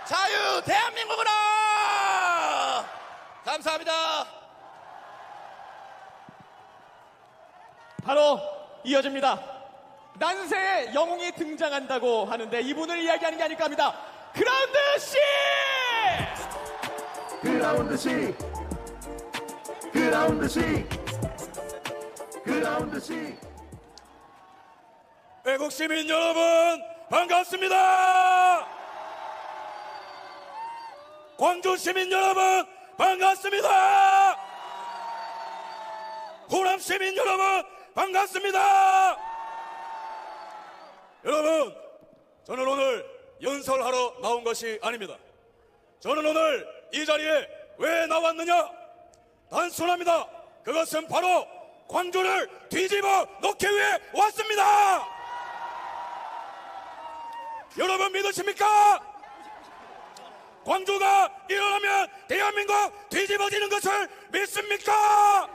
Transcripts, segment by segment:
자유 대한민국으로! 감사합니다. 바로 이어집니다. 난세의 영웅이 등장한다고 하는데 이분을 이야기하는 게 아닐까 합니다. 그라운드 C! 그라운드 C! 그라운드 C! 그라운드 C! 외국 시민 여러분 반갑습니다. 광주 시민 여러분 반갑습니다. 호남 시민 여러분 반갑습니다. 여러분, 저는 오늘 연설하러 나온 것이 아닙니다. 저는 오늘 이 자리에 왜 나왔느냐? 단순합니다. 그것은 바로 광주를 뒤집어 놓기 위해 왔습니다. 여러분 믿으십니까? 광주가 일어나면 대한민국 뒤집어지는 것을 믿습니까?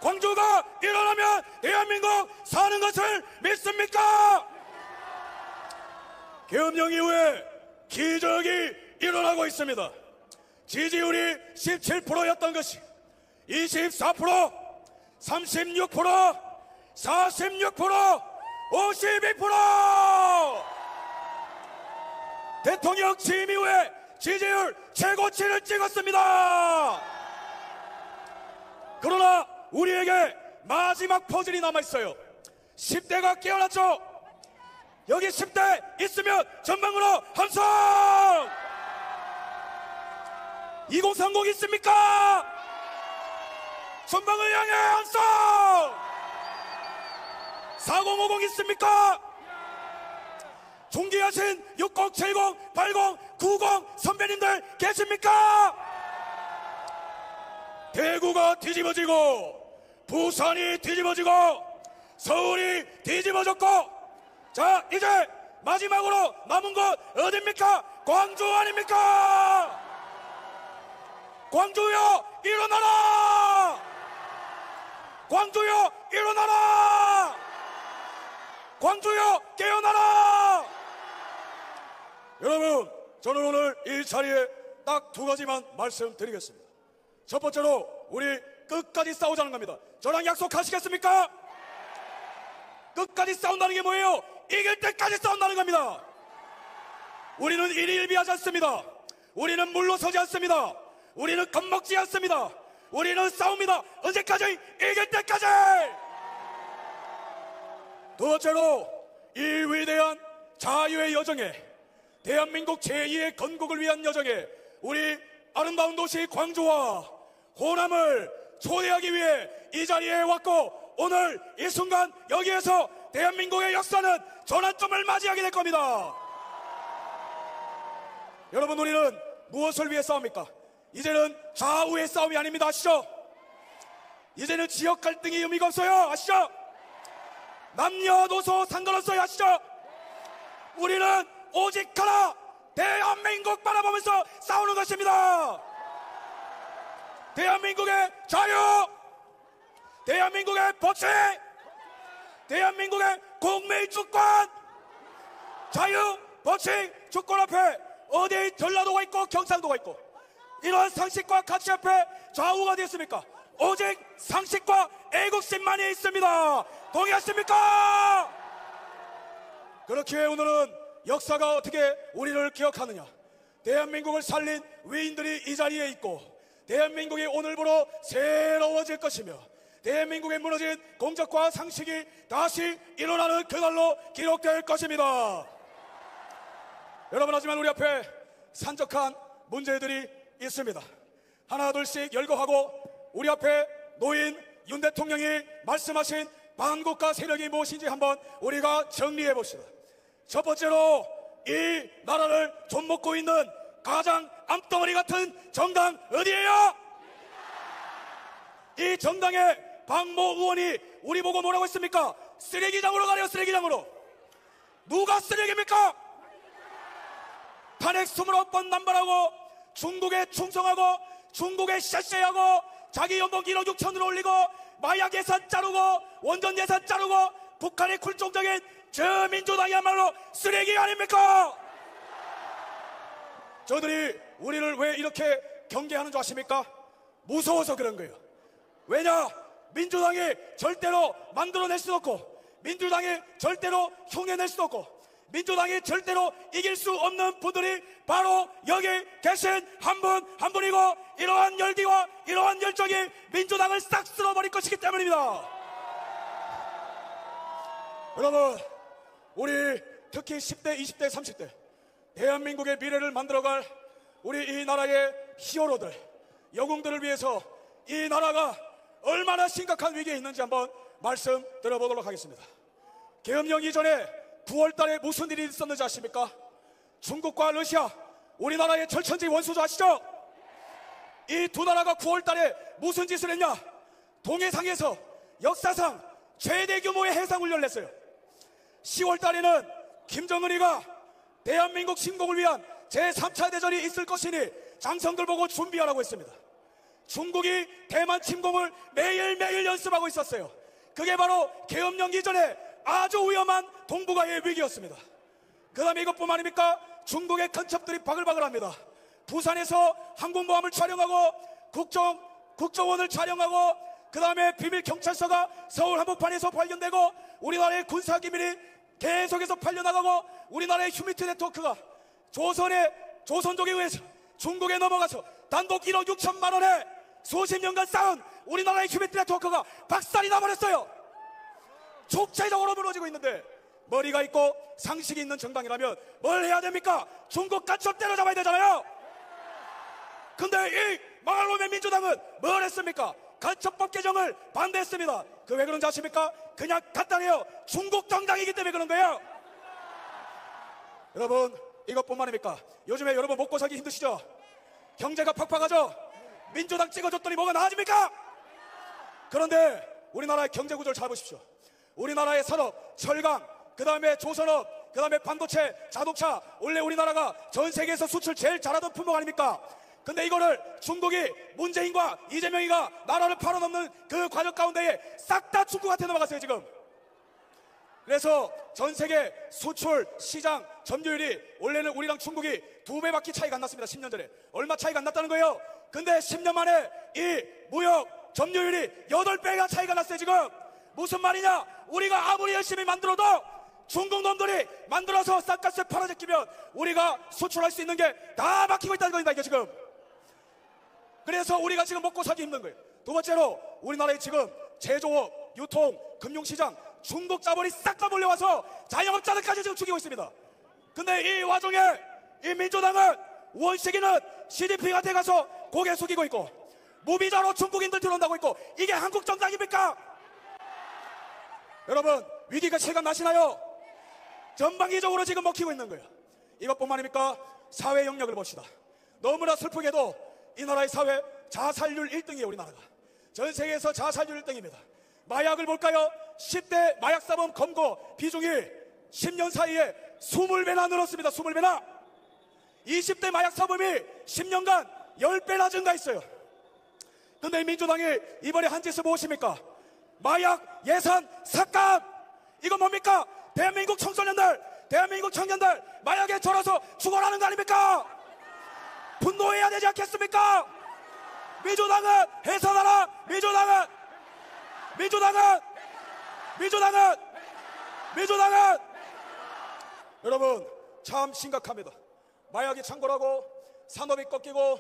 광주가 일어나면 대한민국 사는 것을 믿습니까? 계엄령 이후에 기적이 일어나고 있습니다. 지지율이 17%였던 것이 24%, 36%, 46%, 52%! 대통령 취임 이후에 지지율 최고치를 찍었습니다. 그러나 우리에게 마지막 퍼즐이 남아있어요. 10대가 깨어났죠. 여기 10대 있으면 전방으로 함성! 2030 있습니까? 전방을 향해 함성! 4050 있습니까? 존귀하신 60, 70, 80, 90 선배님들 계십니까? 대구가 뒤집어지고 부산이 뒤집어지고 서울이 뒤집어졌고, 자 이제 마지막으로 남은 곳 어딥니까? 광주 아닙니까? 광주여 일어나라! 광주여 일어나라! 광주여 깨어나라! 여러분, 저는 오늘 이 자리에 딱 두 가지만 말씀드리겠습니다. 첫 번째로 우리 끝까지 싸우자는 겁니다. 저랑 약속하시겠습니까? 끝까지 싸운다는 게 뭐예요? 이길 때까지 싸운다는 겁니다. 우리는 일희일비하지 않습니다. 우리는 물러서지 않습니다. 우리는 겁먹지 않습니다. 우리는 싸웁니다. 언제까지? 이길 때까지! 두 번째로 이 위대한 자유의 여정에, 대한민국 제2의 건국을 위한 여정에 우리 아름다운 도시 광주와 호남을 초대하기 위해 이 자리에 왔고, 오늘 이 순간 여기에서 대한민국의 역사는 전환점을 맞이하게 될 겁니다. 여러분, 우리는 무엇을 위해 싸웁니까? 이제는 좌우의 싸움이 아닙니다. 아시죠? 이제는 지역 갈등이 의미가 없어요. 아시죠? 남녀노소 상관없어요. 아시죠? 우리는 오직 하나, 대한민국 바라보면서 싸우는 것입니다. 대한민국의 자유, 대한민국의 법치, 대한민국의 국민 주권, 자유, 법치, 주권 앞에 어디 전라도가 있고 경상도가 있고, 이러한 상식과 가치 앞에 좌우가 되었습니까? 오직 상식과 애국심만이 있습니다. 동의하십니까? 그렇기에 오늘은 역사가 어떻게 우리를 기억하느냐, 대한민국을 살린 위인들이 이 자리에 있고, 대한민국이 오늘부로 새로워질 것이며, 대한민국에 무너진 공적과 상식이 다시 일어나는 그날로 기록될 것입니다. 여러분, 하지만 우리 앞에 산적한 문제들이 있습니다. 하나 둘씩 열거하고 우리 앞에 노인 윤 대통령이 말씀하신 반국가 세력이 무엇인지 한번 우리가 정리해 봅시다. 첫 번째로, 이 나라를 좀먹고 있는 가장 암덩어리 같은 정당 어디예요? 이 정당의 박모 의원이 우리 보고 뭐라고 했습니까? 쓰레기장으로 가래요. 쓰레기장으로. 누가 쓰레기입니까? 탄핵 29번 남발하고, 중국에 충성하고, 중국에 샤샤하고, 자기 연봉 1억 6천으로 올리고, 마약 예산 자르고, 원전 예산 자르고, 북한의 굴종적인 저 민주당이야말로 쓰레기 아닙니까? 저들이 우리를 왜 이렇게 경계하는 줄 아십니까? 무서워서 그런 거예요. 왜냐? 민주당이 절대로 만들어낼 수도 없고, 민주당이 절대로 흉내낼 수도 없고, 민주당이 절대로 이길 수 없는 분들이 바로 여기 계신 한 분 한 분이고, 이러한 열기와 이러한 열정이 민주당을 싹 쓸어버릴 것이기 때문입니다. 여러분, 우리 특히 10대, 20대, 30대 대한민국의 미래를 만들어갈 우리 이 나라의 히어로들, 영웅들을 위해서 이 나라가 얼마나 심각한 위기에 있는지 한번 말씀 드려보도록 하겠습니다. 계엄령 이전에 9월 달에 무슨 일이 있었는지 아십니까? 중국과 러시아, 우리나라의 절천지 원수죠, 아시죠? 이 두 나라가 9월 달에 무슨 짓을 했냐? 동해상에서 역사상 최대 규모의 해상훈련을 했어요. 10월 달에는 김정은이가 대한민국 침공을 위한 제3차 대전이 있을 것이니 장성들 보고 준비하라고 했습니다. 중국이 대만 침공을 매일매일 연습하고 있었어요. 그게 바로 계엄령 이전에 아주 위험한 동북아의 위기였습니다. 그 다음에 이것뿐만 아닙니까? 중국의 간첩들이 바글바글합니다. 부산에서 항공모함을 촬영하고 국정원을 촬영하고, 그 다음에 비밀경찰서가 서울 한복판에서 발견되고, 우리나라의 군사기밀이 계속해서 팔려나가고, 우리나라의 휴미트 네트워크가 조선족에 의해서 중국에 넘어가서 단독 1억 6천만 원에 수십 년간 쌓은 우리나라의 휴미트 네트워크가 박살이 나버렸어요. 총체적으로 무너지고 있는데, 머리가 있고 상식이 있는 정당이라면 뭘 해야 됩니까? 중국 간첩 때려잡아야 되잖아요. 근데 이 망할놈의 민주당은 뭘 했습니까? 간첩법 개정을 반대했습니다. 그 왜 그런지 아십니까? 그냥 간단해요. 중국 정당이기 때문에 그런 거예요. 여러분, 이것뿐만 아닙니까? 요즘에 여러분 먹고 살기 힘드시죠? 경제가 팍팍하죠? 민주당 찍어줬더니 뭐가 나아집니까? 그런데 우리나라의 경제 구조를 잘 보십시오. 우리나라의 산업, 철강, 그 다음에 조선업, 그 다음에 반도체, 자동차, 원래 우리나라가 전 세계에서 수출 제일 잘하던 품목 아닙니까? 근데 이거를 중국이, 문재인과 이재명이가 나라를 팔아넘는 그 과정 가운데에 싹 다 중국한테 넘어갔어요, 지금. 그래서 전 세계 수출 시장 점유율이 원래는 우리랑 중국이 2배밖에 차이가 안 났습니다. 10년 전에. 얼마 차이가 안 났다는 거예요? 근데 10년 만에 이 무역 점유율이 8배가 차이가 났어요, 지금. 무슨 말이냐? 우리가 아무리 열심히 만들어도 중국 놈들이 만들어서 쌀값에 팔아제끼면 우리가 수출할 수 있는 게 다 막히고 있다는 겁니다, 이게 지금. 그래서 우리가 지금 먹고 살기 힘든 거예요. 두 번째로, 우리나라의 지금 제조업, 유통, 금융시장, 중국 자본이 싹 다 몰려와서 자영업자들까지 지금 죽이고 있습니다. 근데 이 와중에 이 민주당은, 원식이는 CDP가 돼가서 고개 숙이고 있고, 무비자로 중국인들 들어온다고 있고, 이게 한국 정당입니까? 여러분, 위기가 체감 나시나요? 전방위적으로 지금 먹히고 있는 거예요. 이것뿐만 아닙니까? 사회 영역을 봅시다. 너무나 슬프게도 이 나라의 사회 자살률 1등이에요, 우리나라가. 전 세계에서 자살률 1등입니다. 마약을 볼까요? 10대 마약사범 검거 비중이 10년 사이에 20배나 늘었습니다. 20배나. 20대 마약사범이 10년간 10배나 증가했어요. 근데 민주당이 이번에 한 짓은 무엇입니까? 마약 예산 삭감. 이거 뭡니까? 대한민국 청소년들, 대한민국 청년들 마약에 절어서 죽어라는 거 아닙니까? 분노해야 되지 않겠습니까? 민주당은 해산하라. 민주당은 여러분, 참 심각합니다. 마약이 창궐하고 산업이 꺾이고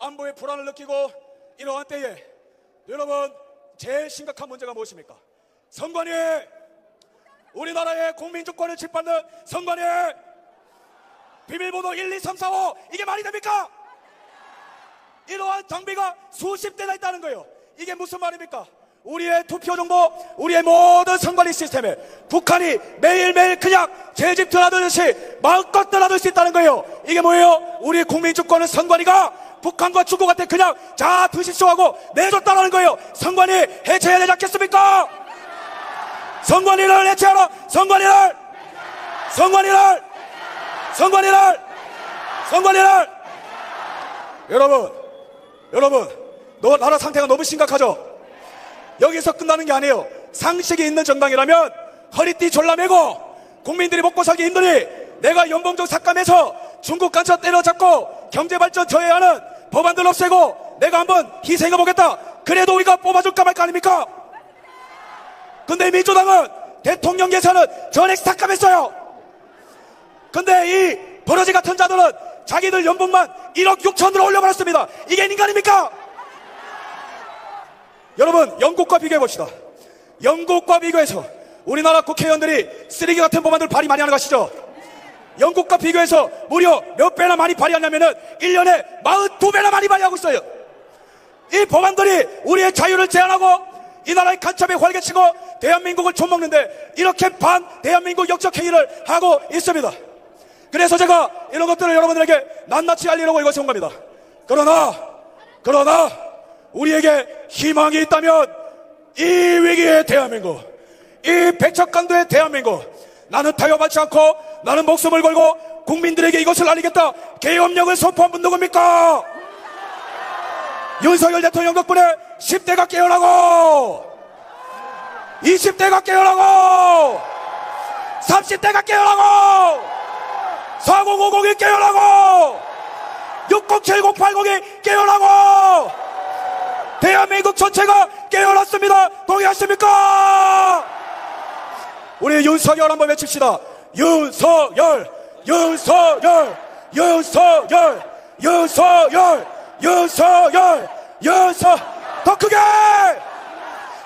안보의 불안을 느끼고 이러한 때에 여러분, 제일 심각한 문제가 무엇입니까? 선관위, 우리나라의 국민주권을 짓밟는 선관위, 비밀번호 1, 2, 3, 4, 5, 이게 말이 됩니까? 이러한 장비가 수십 대나 있다는 거예요. 이게 무슨 말입니까? 우리의 투표 정보, 우리의 모든 선관위 시스템에 북한이 매일매일 그냥 제집 드나들듯이 마음껏 드나들 수 있다는 거예요. 이게 뭐예요? 우리 국민주권은 선관위가 북한과 중국한테 그냥 자 드십시오 하고 내줬다는 거예요. 선관위 해체해야 되지 않겠습니까? 선관위를 해체하라. 선관위를 여러분, 나라 상태가 너무 심각하죠? 여기서 끝나는 게 아니에요. 상식이 있는 정당이라면 허리띠 졸라매고 국민들이 먹고 살기 힘드니 내가 연봉좀 삭감해서 중국 간첩 때려잡고 경제발전 저해하는 법안들 없애고 내가 한번 희생해보겠다. 그래도 우리가 뽑아줄까 말까 아닙니까? 근데 민주당은 대통령 예산은 전액 삭감했어요. 근데 이 버러지 같은 자들은 자기들 연봉만 1억 6천으로 올려버렸습니다. 이게 인간입니까? 여러분, 영국과 비교해봅시다. 영국과 비교해서 우리나라 국회의원들이 쓰레기 같은 법안들 발의 많이 하는 것이죠. 영국과 비교해서 무려 몇 배나 많이 발의하냐면은 1년에 42배나 많이 발의하고 있어요. 이 법안들이 우리의 자유를 제한하고 이 나라의 간첩에 활개치고 대한민국을 좀먹는데 이렇게 반 대한민국 역적 행위를 하고 있습니다. 그래서 제가 이런 것들을 여러분들에게 낱낱이 알리려고 이것을 온 겁니다. 그러나 우리에게 희망이 있다면 이 위기의 대한민국, 이 백척간도의 대한민국, 나는 타협하지 않고 나는 목숨을 걸고 국민들에게 이것을 알리겠다. 계엄령을 선포한 분 누굽니까? 윤석열 대통령 덕분에 10대가 깨어나고 20대가 깨어나고 30대가 깨어나고 4050이 깨어나고 607080이 깨어나고 대한민국 전체가 깨어났습니다. 동의하십니까? 우리 윤석열 한번 외칩시다. 윤석열, 윤석열, 윤석열, 윤석열, 윤석열, 윤석, 더 크게!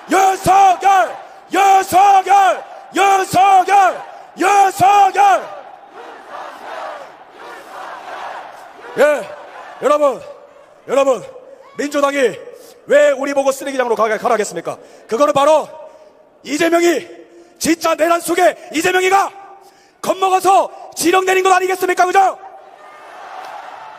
윤석열, 윤석열, 윤석열, 윤석열. 예, 여러분, 민주당이 왜 우리 보고 쓰레기장으로 가라겠습니까? 그거는 바로 이재명이, 진짜 내란 속에 이재명이가 겁먹어서 지령 내린 것 아니겠습니까? 그죠?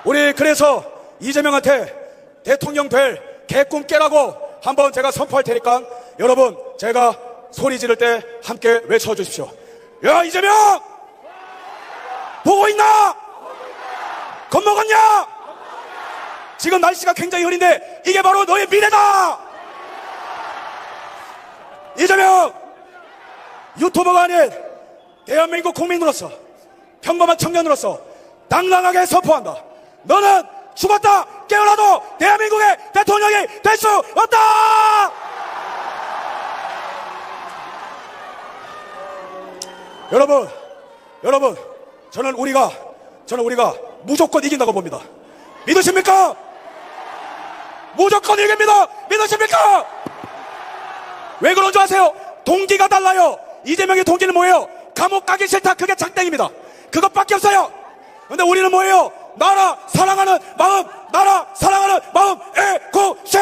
우리 그래서 이재명한테 대통령 될 개꿈 깨라고 한번 제가 선포할 테니까 여러분, 제가 소리 지를 때 함께 외쳐주십시오. 야, 이재명! 보고 있나? 겁먹었냐? 지금 날씨가 굉장히 흐린데 이게 바로 너의 미래다. 이재명, 유튜버가 아닌 대한민국 국민으로서, 평범한 청년으로서 당당하게 선포한다. 너는 죽었다 깨어나도 대한민국의 대통령이 될 수 없다. 여러분, 저는 우리가 무조건 이긴다고 봅니다. 믿으십니까? 무조건 이깁니다. 믿으십니까? 왜 그런 줄 아세요? 동기가 달라요. 이재명의 동기는 뭐예요? 감옥 가기 싫다. 그게 장땡입니다. 그것밖에 없어요. 근데 우리는 뭐예요? 나라 사랑하는 마음, 애국심!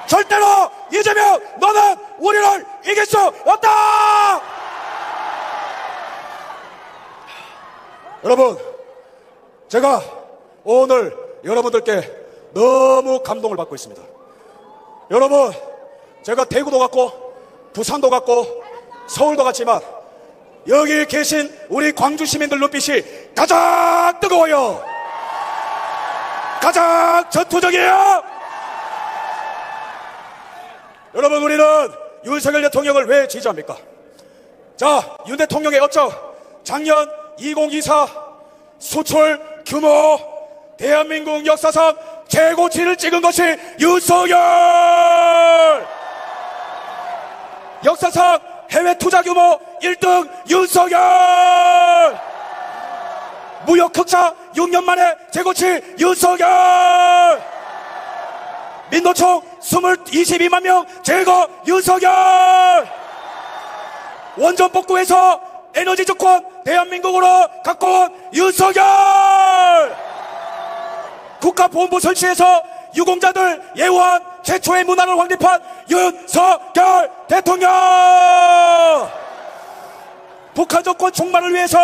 절대로 이재명, 너는 우리를 이길 수 없다! 여러분, 제가 오늘 여러분들께 너무 감동을 받고 있습니다. 여러분, 제가 대구도 갔고 부산도 갔고 서울도 갔지만 여기 계신 우리 광주 시민들 눈빛이 가장 뜨거워요. 가장 전투적이에요. 여러분, 우리는 윤석열 대통령을 왜 지지합니까? 자, 윤 대통령의 업적, 작년 2024 수출 규모 대한민국 역사상 최고치를 찍은 것이 윤석열! 역사상 해외 투자 규모 1등 윤석열! 무역 흑자 6년 만에 최고치 윤석열! 민노총 22만 명 제거 윤석열! 원전 복구해서 에너지 주권 대한민국으로 갖고 온 윤석열! 국가보훈부 설치해서 유공자들 예우한 최초의 문화를 확립한 윤석열 대통령! 북한 정권 종말을 위해서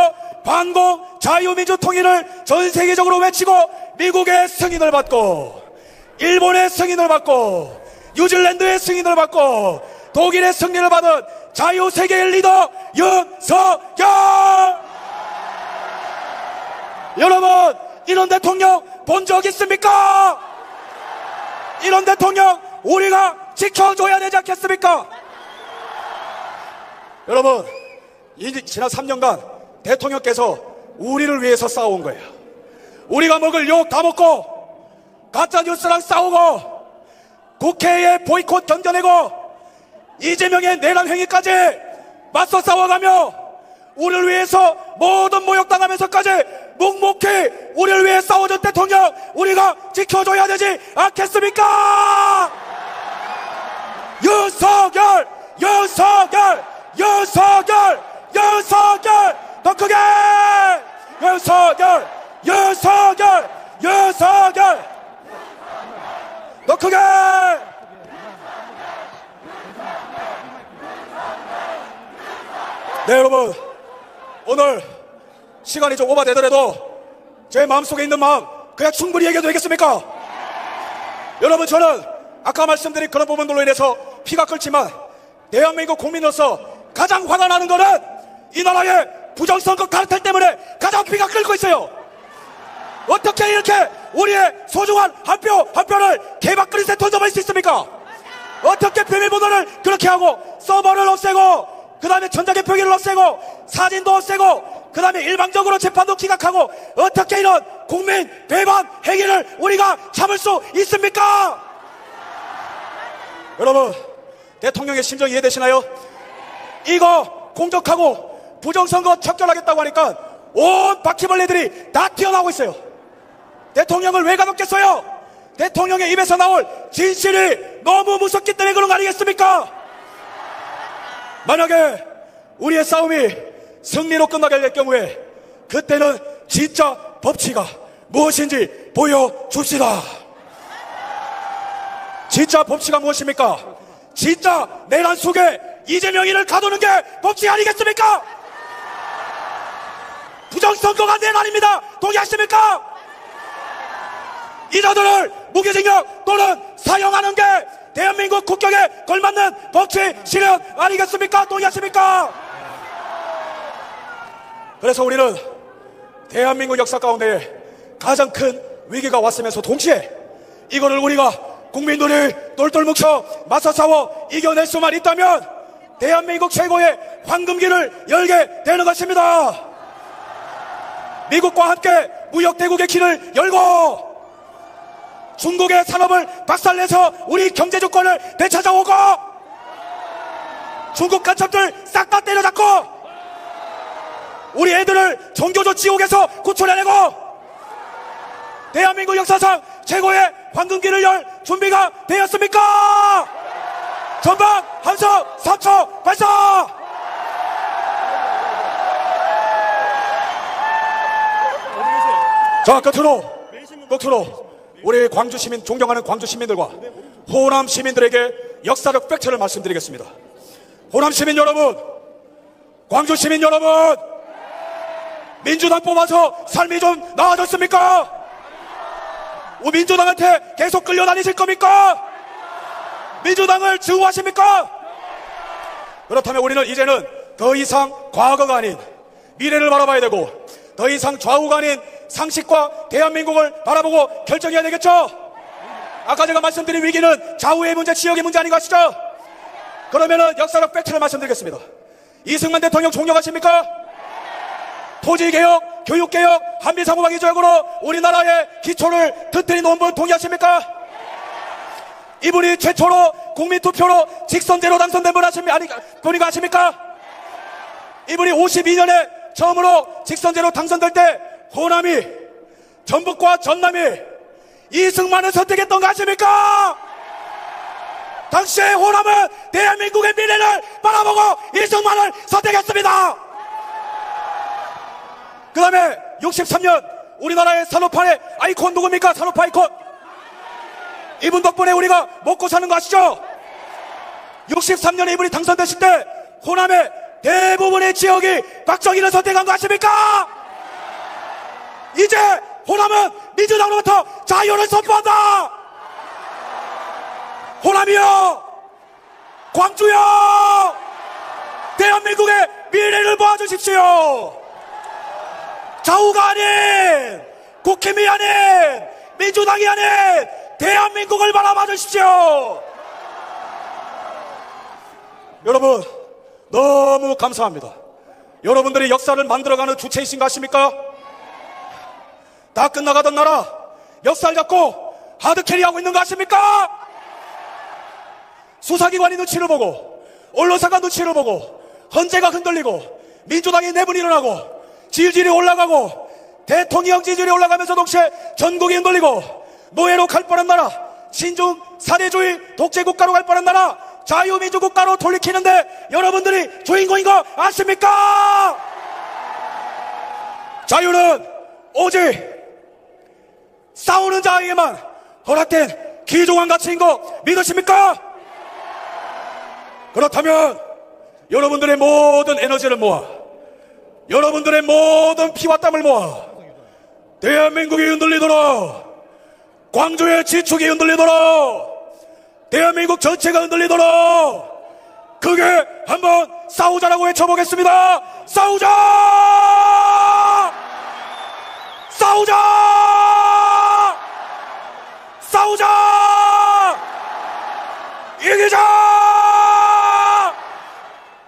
반공 자유민주 통일을 전 세계적으로 외치고 미국의 승인을 받고 일본의 승인을 받고 뉴질랜드의 승인을 받고 독일의 승리를 받은 자유세계의 리더 윤석열! 여러분, 이런 대통령 본 적 있습니까? 이런 대통령 우리가 지켜줘야 되지 않겠습니까? 여러분, 지난 3년간 대통령께서 우리를 위해서 싸운 거예요. 우리가 먹을 욕 다 먹고 가짜뉴스랑 싸우고 국회에 보이콧 견뎌내고 이재명의 내란 행위까지 맞서 싸워가며 우리를 위해서 모든 모욕당하면서까지 묵묵히 우리를 위해 싸워준 대통령 우리가 지켜줘야 되지 않겠습니까? 윤석열! 윤석열! 윤석열! 윤석열! 더 크게! 윤석열! 윤석열! 윤석열! 더 크게! 네, 여러분, 오늘 시간이 좀 오버되더라도 제 마음속에 있는 마음 그냥 충분히 얘기해도 되겠습니까? 여러분, 저는 아까 말씀드린 그런 부분들로 인해서 피가 끓지만 대한민국 국민으로서 가장 화가 나는 거는 이 나라의 부정선거 카르텔 때문에 가장 피가 끓고 있어요. 어떻게 이렇게 우리의 소중한 한 표 한 표를 개밥그릇에 던져버릴 수 있습니까? 어떻게 비밀번호를 그렇게 하고 서버를 없애고 그 다음에 전자개표기를 없애고 사진도 없애고 그 다음에 일방적으로 재판도 기각하고 어떻게 이런 국민 배반 행위를 우리가 참을 수 있습니까? 여러분, 대통령의 심정 이해되시나요? 이거 공적하고 부정선거 척결하겠다고 하니까 온 바퀴벌레들이 다 튀어나오고 있어요. 대통령을 왜 가뒀겠어요? 대통령의 입에서 나올 진실이 너무 무섭기 때문에 그런 거 아니겠습니까? 만약에 우리의 싸움이 승리로 끝나게 될 경우에 그때는 진짜 법치가 무엇인지 보여줍시다. 진짜 법치가 무엇입니까? 진짜 내란 속에 이재명이를 가두는 게 법치 아니겠습니까? 부정선거가 내란입니다. 동의하십니까? 이자들을 무기징역 또는 사형하는 게 대한민국 국격에 걸맞는 법치 실현 아니겠습니까? 동의하십니까? 그래서 우리는 대한민국 역사 가운데 가장 큰 위기가 왔으면서 동시에 이거를 우리가 국민들이 똘똘 뭉쳐 맞서 싸워 이겨낼 수만 있다면 대한민국 최고의 황금기를 열게 되는 것입니다. 미국과 함께 무역대국의 길을 열고 중국의 산업을 박살내서 우리 경제 주권을 되찾아오고 중국 간첩들 싹 다 때려잡고 우리 애들을 종교조 지옥에서 구출해내고 대한민국 역사상 최고의 황금기를 열 준비가 되었습니까? 전방 함성 3초 발사! 자, 끝으로 우리 광주 시민, 존경하는 광주 시민들과 호남 시민들에게 역사적 팩트를 말씀드리겠습니다. 호남 시민 여러분, 광주 시민 여러분, 민주당 뽑아서 삶이 좀 나아졌습니까? 민주당한테 계속 끌려다니실 겁니까? 민주당을 증오하십니까? 그렇다면 우리는 이제는 더 이상 과거가 아닌 미래를 바라봐야 되고 더 이상 좌우가 아닌 상식과 대한민국을 바라보고 결정해야 되겠죠? 아까 제가 말씀드린 위기는 좌우의 문제, 지역의 문제 아닌 것이죠? 그러면은 역사적 팩트를 말씀드리겠습니다. 이승만 대통령 존경하십니까? 토지개혁, 교육개혁, 한미상호박이 조약으로 우리나라의 기초를 튼튼히 놓은 분 동의하십니까? 이분이 최초로 국민투표로 직선제로 당선된 분 분이가 아십니까? 이분이 52년에 처음으로 직선제로 당선될 때 호남이 전북과 전남이 이승만을 선택했던 거 아십니까? 당시에 호남은 대한민국의 미래를 바라보고 이승만을 선택했습니다. 그 다음에 63년 우리나라의 산업화의 아이콘 누굽니까? 산업화 아이콘. 이분 덕분에 우리가 먹고 사는 거 아시죠? 63년에 이분이 당선되실 때 호남의 대부분의 지역이 박정희를 선택한 거 아십니까? 이제 호남은 민주당으로부터 자유를 선포한다. 호남이여, 광주여, 대한민국의 미래를 보아주십시오. 좌우가 아닌, 국힘이 아닌, 민주당이 아닌 대한민국을 바라봐 주십시오. 여러분, 너무 감사합니다. 여러분들이 역사를 만들어가는 주체이신 것 아십니까? 다 끝나가던 나라 멱살 잡고 하드캐리하고 있는 거 아십니까? 수사기관이 눈치를 보고 언론사가 눈치를 보고 헌재가 흔들리고 민주당이 내분이 일어나고 지지율이 올라가고 대통령 지지율이 올라가면서 동시에 전국이 흔들리고 노예로 갈 뻔한 나라, 신중 사대주의 독재국가로 갈 뻔한 나라, 자유민주국가로 돌이키는데 여러분들이 주인공인 거 아십니까? 자유는 오직 싸우는 자에게만 허락된 귀중한 가치인 거 믿으십니까? 그렇다면 여러분들의 모든 에너지를 모아, 여러분들의 모든 피와 땀을 모아 대한민국이 흔들리도록, 광주의 지축이 흔들리도록, 대한민국 전체가 흔들리도록 크게 한번 싸우자라고 외쳐보겠습니다. 싸우자! 싸우자! 싸우자! 이기자!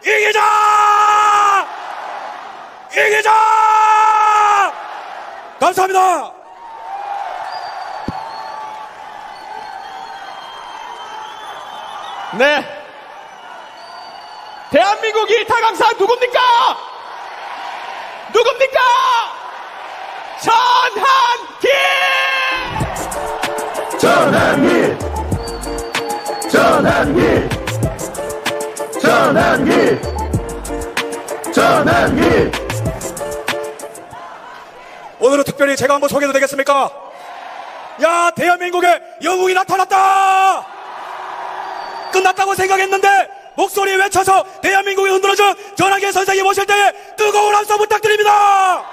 이기자! 이기자! 감사합니다. 네. 대한민국 일타 강사 누굽니까? 누굽니까? 전한길! 전한길! 전한길! 전한길! 전한길! 오늘은 특별히 제가 한번 소개해도 되겠습니까? 야, 대한민국에 영웅이 나타났다! 끝났다고 생각했는데 목소리 외쳐서 대한민국이 흔들어준 전한길 선생님 오실 때 뜨거운 함성 부탁드립니다.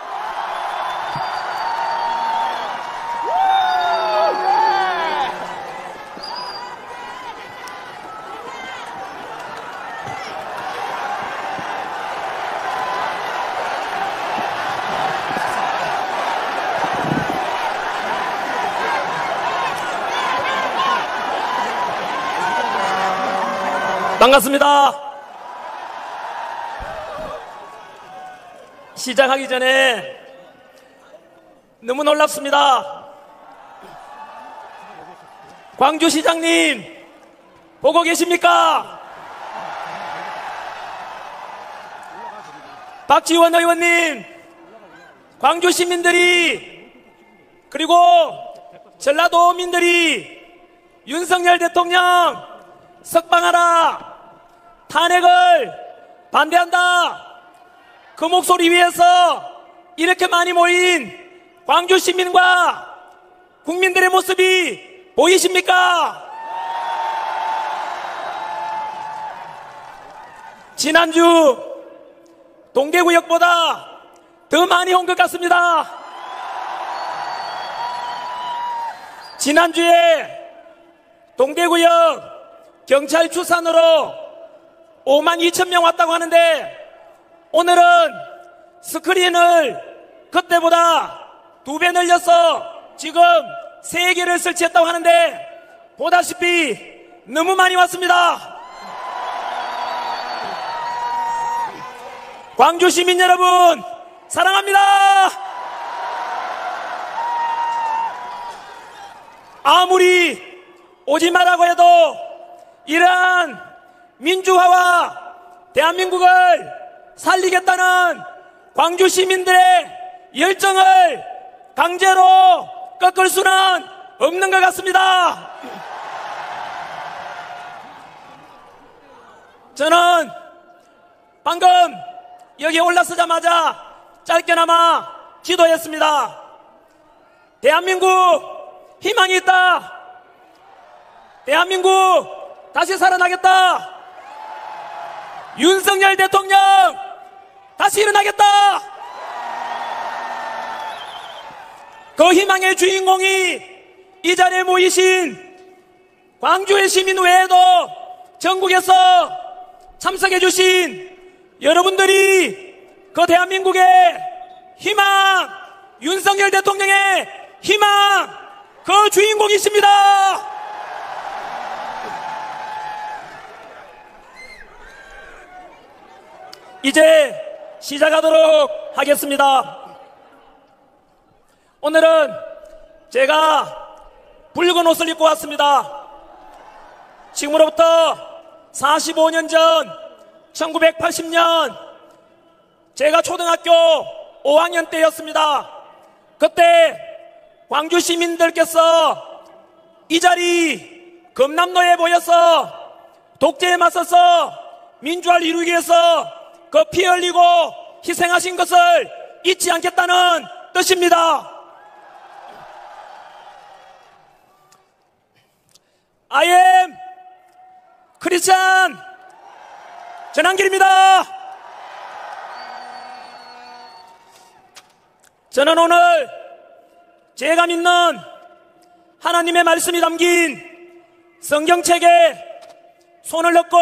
반갑습니다. 시작하기 전에 너무 놀랍습니다. 광주시장님 보고 계십니까? 박지원 의원님, 광주 시민들이 그리고 전라도민들이 윤석열 대통령 석방하라, 탄핵을 반대한다, 그 목소리 위에서 이렇게 많이 모인 광주 시민과 국민들의 모습이 보이십니까? 지난주 동계구역보다 더 많이 온 것 같습니다. 지난주에 동대구역 경찰 추산으로 5만 2천 명 왔다고 하는데 오늘은 스크린을 그때보다 2배 늘려서 지금 3개를 설치했다고 하는데 보다시피 너무 많이 왔습니다. 광주 시민 여러분 사랑합니다. 아무리 오지 말라고 해도 이러한 민주화와 대한민국을 살리겠다는 광주 시민들의 열정을 강제로 꺾을 수는 없는 것 같습니다. 저는 방금 여기 올라서자마자 짧게나마 기도했습니다. 대한민국 희망이 있다. 대한민국 다시 살아나겠다. 윤석열 대통령 다시 일어나겠다. 그 희망의 주인공이 이 자리에 모이신 광주의 시민 외에도 전국에서 참석해 주신 여러분들이 그 대한민국의 희망, 윤석열 대통령의 희망, 그 주인공이십니다. 이제 시작하도록 하겠습니다. 오늘은 제가 붉은 옷을 입고 왔습니다. 지금으로부터 45년 전 1980년 제가 초등학교 5학년 때였습니다. 그때 광주 시민들께서 이 자리 금남로에 모여서 독재에 맞서서 민주화를 이루기 위해서 그 피 흘리고 희생하신 것을 잊지 않겠다는 뜻입니다. I am 크리스찬 전한길입니다. 저는 오늘 제가 믿는 하나님의 말씀이 담긴 성경책에 손을 넣고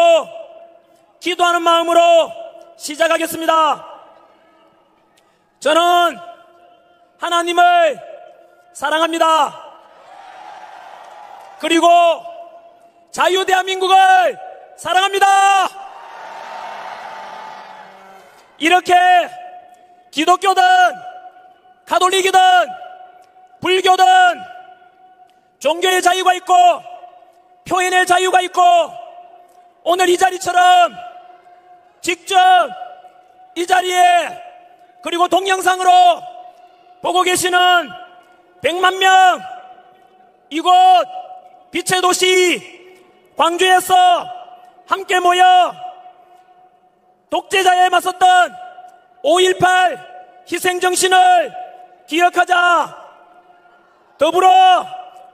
기도하는 마음으로 시작하겠습니다. 저는 하나님을 사랑합니다. 그리고 자유 대한민국을 사랑합니다. 이렇게 기독교든 가톨릭이든 불교든 종교의 자유가 있고 표현의 자유가 있고 오늘 이 자리처럼 직접 이 자리에 그리고 동영상으로 보고 계시는 100만 명 이곳 빛의 도시 광주에서 함께 모여 독재자에 맞섰던 5.18 희생정신을 기억하자. 더불어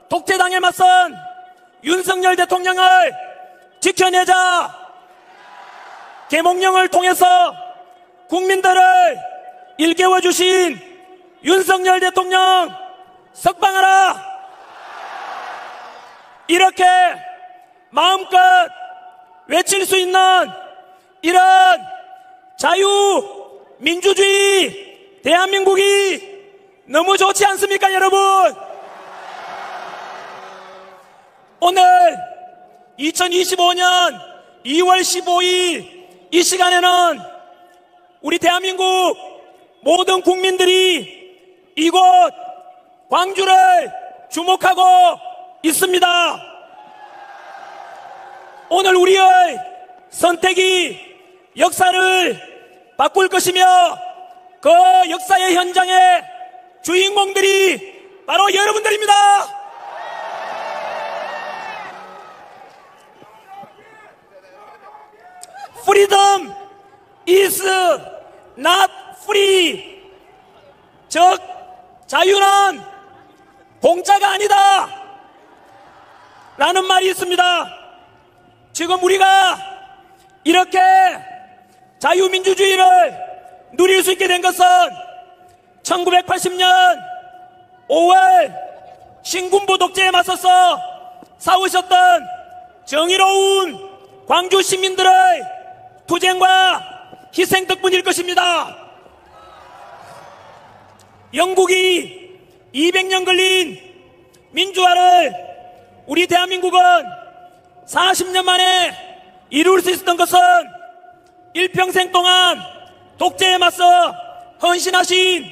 독재당에 맞선 윤석열 대통령을 지켜내자. 계몽령을 통해서 국민들을 일깨워 주신 윤석열 대통령 석방하라. 이렇게 마음껏 외칠 수 있는 이런 자유민주주의 대한민국이 너무 좋지 않습니까, 여러분? 오늘 2025년 2월 15일 이 시간에는 우리 대한민국 모든 국민들이 이곳 광주를 주목하고 있습니다. 오늘 우리의 선택이 역사를 바꿀 것이며 그 역사의 현장의 주인공들이 바로 여러분들입니다. Freedom is not free. 즉 자유는 공짜가 아니다 라는 말이 있습니다. 지금 우리가 이렇게 자유민주주의를 누릴 수 있게 된 것은 1980년 5월 신군부 독재에 맞서서 싸우셨던 정의로운 광주 시민들의 투쟁과 희생 덕분일 것입니다. 영국이 200년 걸린 민주화를 우리 대한민국은 40년 만에 이룰 수 있었던 것은 일평생 동안 독재에 맞서 헌신하신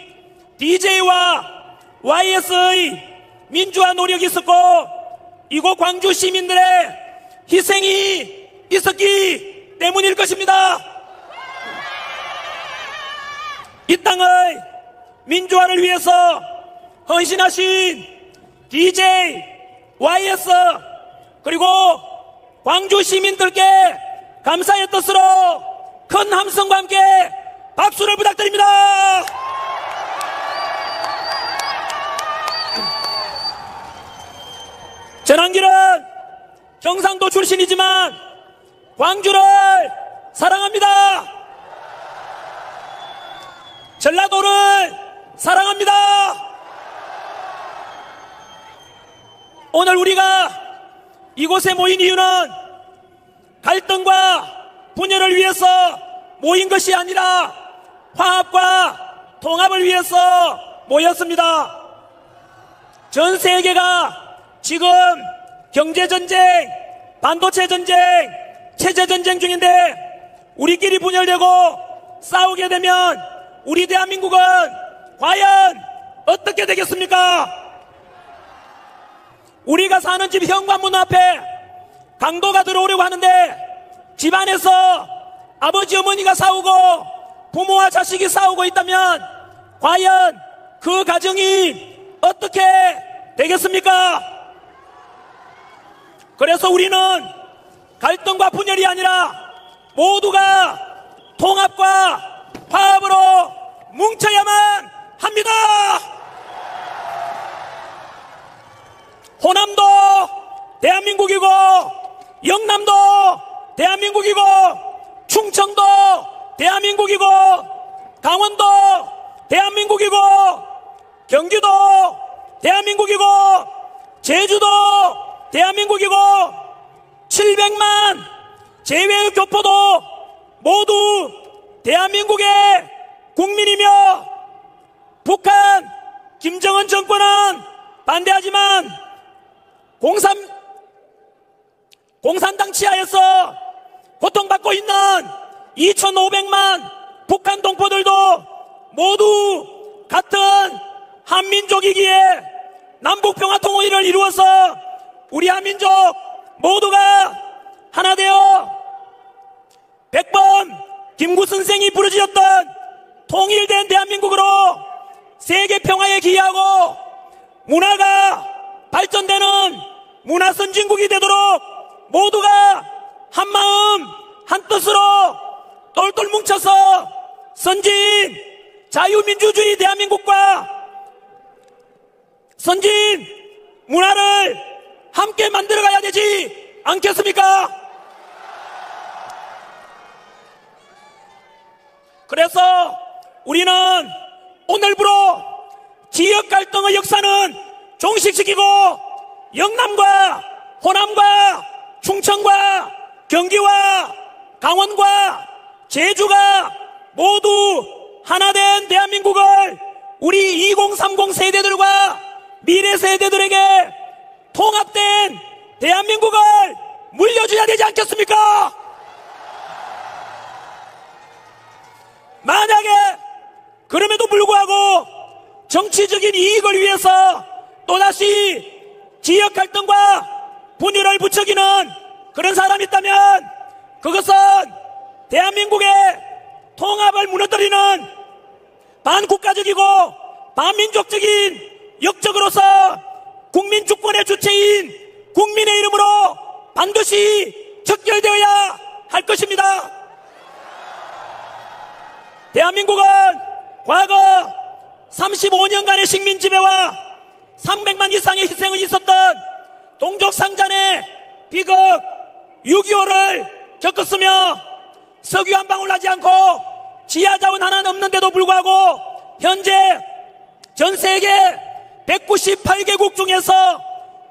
DJ와 YS의 민주화 노력이 있었고 이곳 광주 시민들의 희생이 있었기 때문일 것입니다. 이 땅의 민주화를 위해서 헌신하신 DJ, YS 그리고 광주 시민들께 감사의 뜻으로 큰 함성과 함께 박수를 부탁드립니다. 전한길은 경상도 출신이지만 광주를 사랑합니다. 전라도를 사랑합니다. 오늘 우리가 이곳에 모인 이유는 갈등과 분열을 위해서 모인 것이 아니라 화합과 통합을 위해서 모였습니다. 전 세계가 지금 경제전쟁, 반도체전쟁, 체제전쟁 중인데 우리끼리 분열되고 싸우게 되면 우리 대한민국은 과연 어떻게 되겠습니까? 우리가 사는 집 현관문 앞에 강도가 들어오려고 하는데 집안에서 아버지 어머니가 싸우고 부모와 자식이 싸우고 있다면 과연 그 가정이 어떻게 되겠습니까? 그래서 우리는 갈등과 분열이 아니라 모두가 통합과 화합으로 뭉쳐야만 합니다. 호남도 대한민국이고 영남도 대한민국이고 충청도 대한민국이고 강원도 대한민국이고 경기도 대한민국이고 제주도 대한민국이고 700만 제외의 교포도 모두 대한민국의 국민이며 북한 김정은 정권은 반대하지만 공산당 치하에서 고통받고 있는 2,500만 북한 동포들도 모두 같은 한민족이기에 남북평화통일을 이루어서 우리 한민족 모두가 하나 되어 100번 김구 선생이 부르짖었던 통일된 대한민국으로 세계 평화에 기여하고 문화가 발전되는 문화선진국이 되도록 모두가 한마음 한뜻으로 똘똘 뭉쳐서 선진 자유민주주의 대한민국과 선진 문화를 함께 만들어가야 되지 않겠습니까? 그래서 우리는 오늘부로 지역 갈등의 역사는 종식시키고 영남과 호남과 충청과 경기와 강원과 제주가 모두 하나된 대한민국을 우리 2030 세대들과 미래 세대들에게 통합된 대한민국을 물려줘야 되지 않겠습니까? 만약에 그럼에도 불구하고 정치적인 이익을 위해서 또다시 지역 갈등과 분열을 부추기는 그런 사람이 있다면 그것은 대한민국의 통합을 무너뜨리는 반국가적이고 반민족적인 역적으로서 국민 주권의 주체인 국민의 이름으로 반드시 척결되어야 할 것입니다. 대한민국은 과거 35년간의 식민지배와 300만 이상의 희생이 있었던 동족상잔의 비극 6.25를 겪었으며 석유 한 방울 나지 않고 지하자원 하나는 없는데도 불구하고 현재 전 세계 198개국 중에서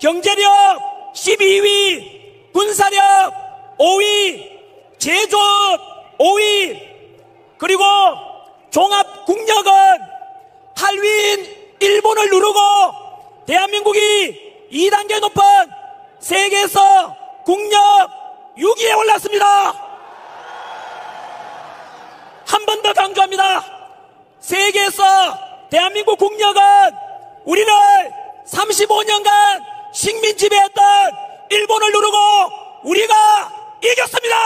경제력 12위, 군사력 5위, 제조업 5위, 그리고 종합국력은 8위인 일본을 누르고 대한민국이 2단계 높은 세계에서 국력 6위에 올랐습니다. 한 번 더 강조합니다. 세계에서 대한민국 국력은 우리를 35년간 식민지배했던 일본을 누르고 우리가 이겼습니다.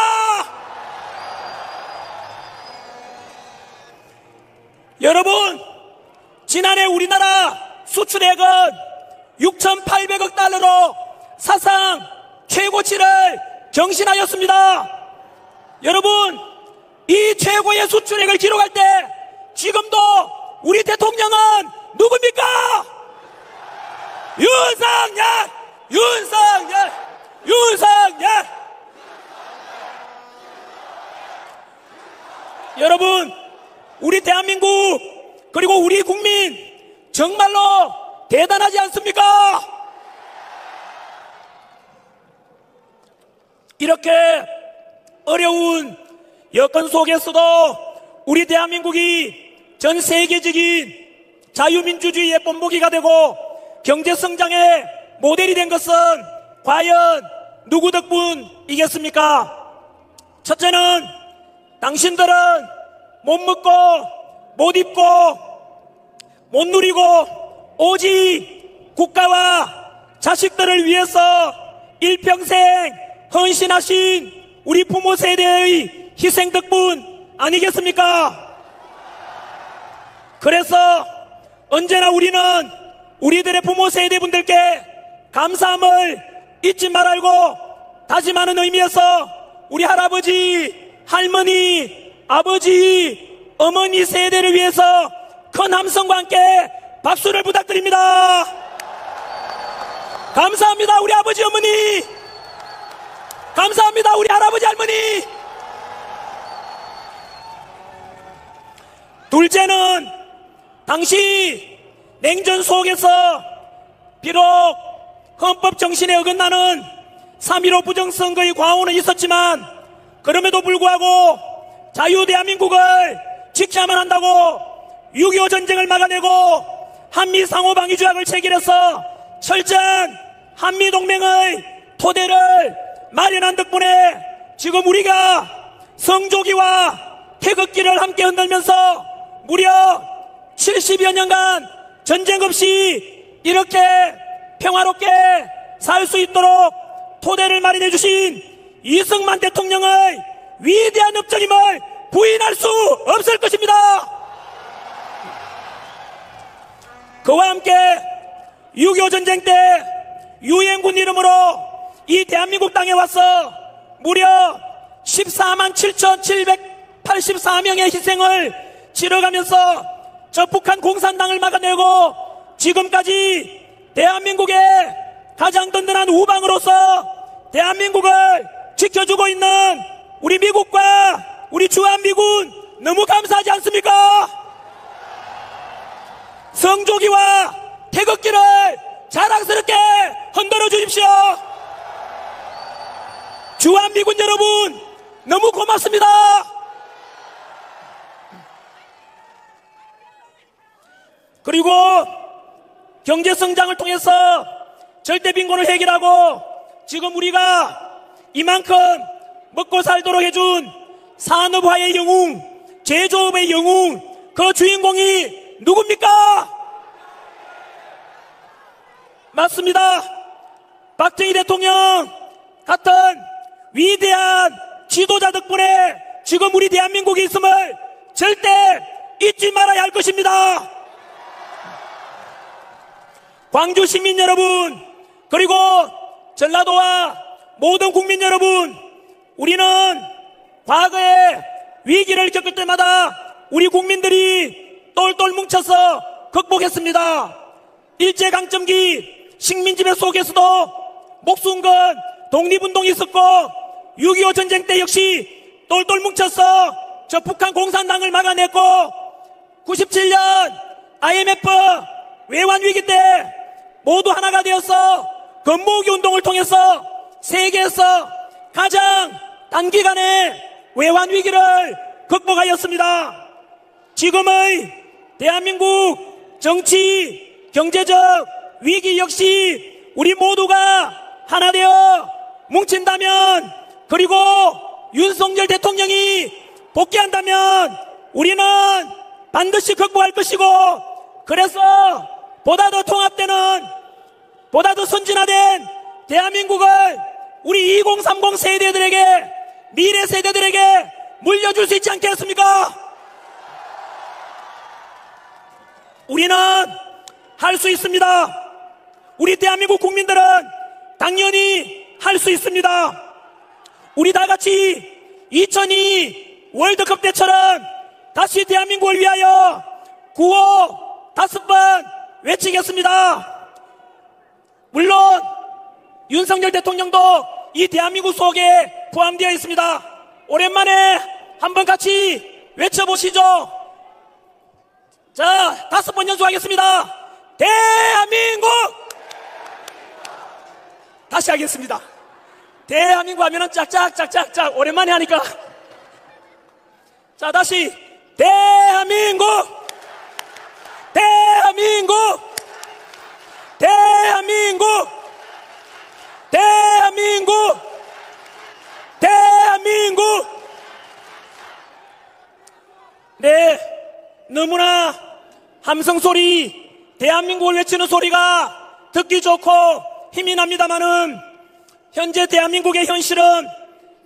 여러분, 지난해 우리나라 수출액은 6,800억 달러로 사상 최고치를 경신하였습니다. 여러분, 이 최고의 수출액을 기록할 때 지금도 우리 대통령은 누굽니까? 윤석열! 윤석열! 윤석열! 여러분, 우리 대한민국 그리고 우리 국민 정말로 대단하지 않습니까? 이렇게 어려운 여건 속에서도 우리 대한민국이 전 세계적인 자유민주주의의 본보기가 되고 경제성장의 모델이 된 것은 과연 누구 덕분이겠습니까? 첫째는 당신들은 못 먹고 못 입고 못 누리고 오직 국가와 자식들을 위해서 일평생 헌신하신 우리 부모 세대의 희생 덕분 아니겠습니까? 그래서 언제나 우리는 우리들의 부모 세대분들께 감사함을 잊지 말고 다짐하는 의미에서 우리 할아버지, 할머니, 아버지, 어머니 세대를 위해서 큰 함성과 함께 박수를 부탁드립니다. 감사합니다, 우리 아버지, 어머니. 감사합니다, 우리 할아버지, 할머니. 둘째는 당시 냉전 속에서 비록 헌법 정신에 어긋나는 3.15 부정선거의 과오는 있었지만 그럼에도 불구하고 자유 대한민국을 지켜야만 한다고 6.25 전쟁을 막아내고 한미 상호방위 조약을 체결해서 철저한 한미동맹의 토대를 마련한 덕분에 지금 우리가 성조기와 태극기를 함께 흔들면서 무려 70여 년간 전쟁 없이 이렇게 평화롭게 살 수 있도록 토대를 마련해 주신 이승만 대통령의 위대한 업적임을 부인할 수 없을 것입니다. 그와 함께 6.25 전쟁 때 유엔군 이름으로 이 대한민국 땅에 와서 무려 14만 7,784명의 희생을 치러가면서 저 북한 공산당을 막아내고 지금까지 대한민국의 가장 든든한 우방으로서 대한민국을 지켜주고 있는 우리 미국과 우리 주한미군 너무 감사하지 않습니까? 성조기와 태극기를 자랑스럽게 흔들어 주십시오. 주한미군 여러분 너무 고맙습니다. 그리고 경제성장을 통해서 절대 빈곤을 해결하고 지금 우리가 이만큼 먹고 살도록 해준 산업화의 영웅, 제조업의 영웅, 그 주인공이 누굽니까? 맞습니다. 박정희 대통령 같은 위대한 지도자 덕분에 지금 우리 대한민국이 있음을 절대 잊지 말아야 할 것입니다. 광주 시민 여러분, 그리고 전라도와 모든 국민 여러분, 우리는 과거에 위기를 겪을 때마다 우리 국민들이 똘똘 뭉쳐서 극복했습니다. 일제강점기 식민지배 속에서도 목숨 건 독립운동이 있었고 6.25 전쟁 때 역시 똘똘 뭉쳐서 저 북한 공산당을 막아냈고 97년 IMF 외환위기 때 모두 하나가 되어서 건모으기 운동을 통해서 세계에서 가장 단기간에 외환위기를 극복하였습니다. 지금의 대한민국 정치, 경제적 위기 역시 우리 모두가 하나 되어 뭉친다면, 그리고 윤석열 대통령이 복귀한다면 우리는 반드시 극복할 것이고, 그래서 보다 더 통합되는, 보다 더 선진화된 대한민국을 우리 2030 세대들에게, 미래 세대들에게 물려줄 수 있지 않겠습니까? 우리는 할 수 있습니다. 우리 대한민국 국민들은 당연히 할 수 있습니다. 우리 다 같이 2002 월드컵 때처럼 다시 대한민국을 위하여 구호 5번 외치겠습니다. 물론 윤석열 대통령도 이 대한민국 속에 포함되어 있습니다. 오랜만에 한번 같이 외쳐보시죠. 자, 5번 연속하겠습니다. 대한민국! 다시 하겠습니다. 대한민국 하면은 짝짝짝짝짝 오랜만에 하니까. 자, 다시 대한민국! 대한민국! 대한민국! 대한민국! 대한민국! 네, 너무나 함성소리 대한민국을 외치는 소리가 듣기 좋고 힘이 납니다마는 현재 대한민국의 현실은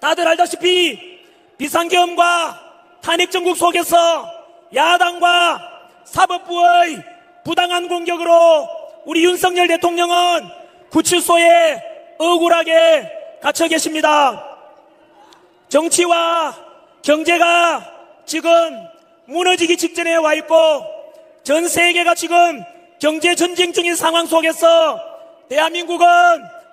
다들 알다시피 비상계엄과 탄핵정국 속에서 야당과 사법부의 부당한 공격으로 우리 윤석열 대통령은 구치소에 억울하게 갇혀 계십니다. 정치와 경제가 지금 무너지기 직전에 와 있고 전 세계가 지금 경제 전쟁 중인 상황 속에서 대한민국은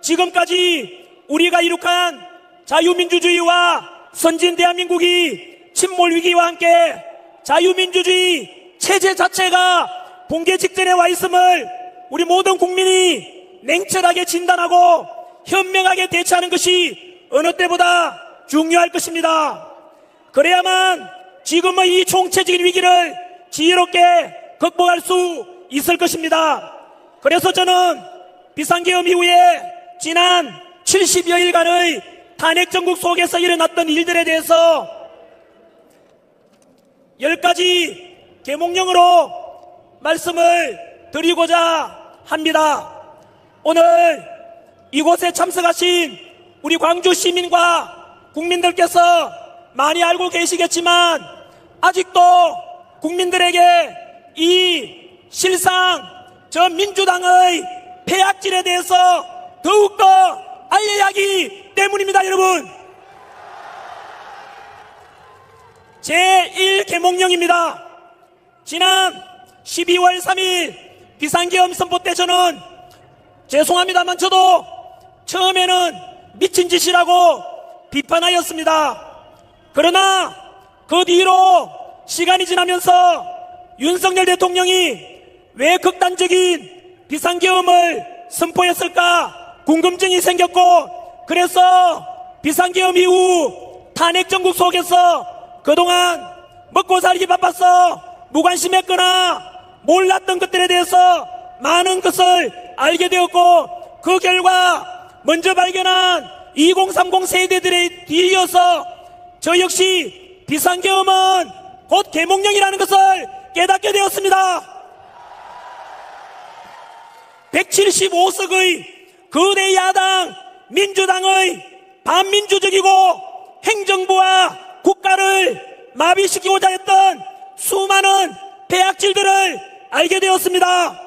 지금까지 우리가 이룩한 자유민주주의와 선진 대한민국이 침몰 위기와 함께 자유민주주의 체제 자체가 붕괴 직전에 와 있음을 우리 모든 국민이 냉철하게 진단하고 현명하게 대처하는 것이 어느 때보다 중요할 것입니다. 그래야만 지금의 이 총체적인 위기를 지혜롭게 극복할 수 있을 것입니다. 그래서 저는 비상계엄 이후에 지난 70여일간의 탄핵정국 속에서 일어났던 일들에 대해서 10가지 계몽령으로 말씀을 드리고자 합니다. 오늘 이곳에 참석하신 우리 광주 시민과 국민들께서 많이 알고 계시겠지만 아직도 국민들에게 이 실상 저 민주당의 폐악질에 대해서 더욱더 알려야 하기 때문입니다. 여러분, 제1계몽령입니다. 지난 12월 3일 비상계엄 선포 때 저는 죄송합니다만 저도 처음에는 미친 짓이라고 비판하였습니다. 그러나 그 뒤로 시간이 지나면서 윤석열 대통령이 왜 극단적인 비상계엄을 선포했을까 궁금증이 생겼고, 그래서 비상계엄 이후 탄핵정국 속에서 그동안 먹고 살기 바빠서 무관심했거나 몰랐던 것들에 대해서 많은 것을 알게 되었고, 그 결과 먼저 발견한 2030 세대들에 뒤이어서 저 역시 비상계엄은 곧 계몽령이라는 것을 깨닫게 되었습니다. 175석의 거대 야당 민주당의 반민주적이고 행정부와 국가를 마비시키고자 했던 수많은 폐악질들을 알게 되었습니다.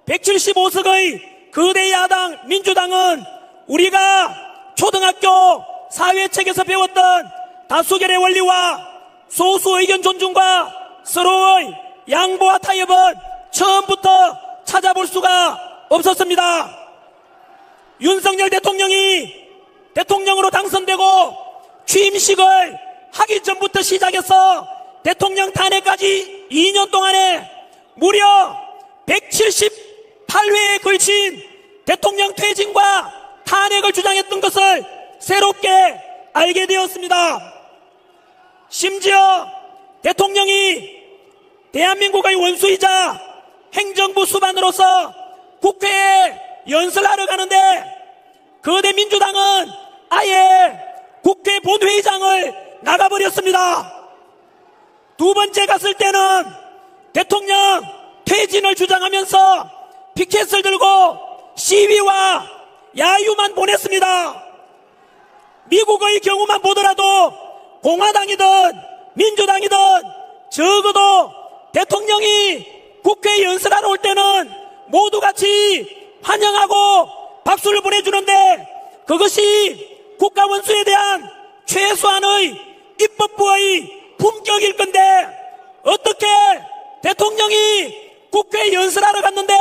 175석의 거대 야당 민주당은 우리가 초등학교 사회책에서 배웠던 다수결의 원리와 소수 의견 존중과 서로의 양보와 타협은 처음부터 찾아볼 수가 없었습니다. 윤석열 대통령이 대통령으로 당선되고 취임식을 하기 전부터 시작해서 대통령 탄핵까지 2년 동안에 무려 178회에 걸친 대통령 퇴진과 탄핵을 주장했던 것을 새롭게 알게 되었습니다. 심지어 대통령이 대한민국의 원수이자 행정부 수반으로서 국회에 연설하러 가는데 거대 민주당은 아예 국회 본회의장을 나가버렸습니다. 두 번째 갔을 때는 대통령 퇴진을 주장하면서 피켓을 들고 시위와 야유만 보냈습니다. 미국의 경우만 보더라도 공화당이든 민주당이든 적어도 대통령이 국회에 연설하러 올 때는 모두 같이 환영하고 박수를 보내주는데 그것이 국가 원수에 대한 최소한의 입법부의 품격일 건데 어떻게 대통령이 국회에 연설하러 갔는데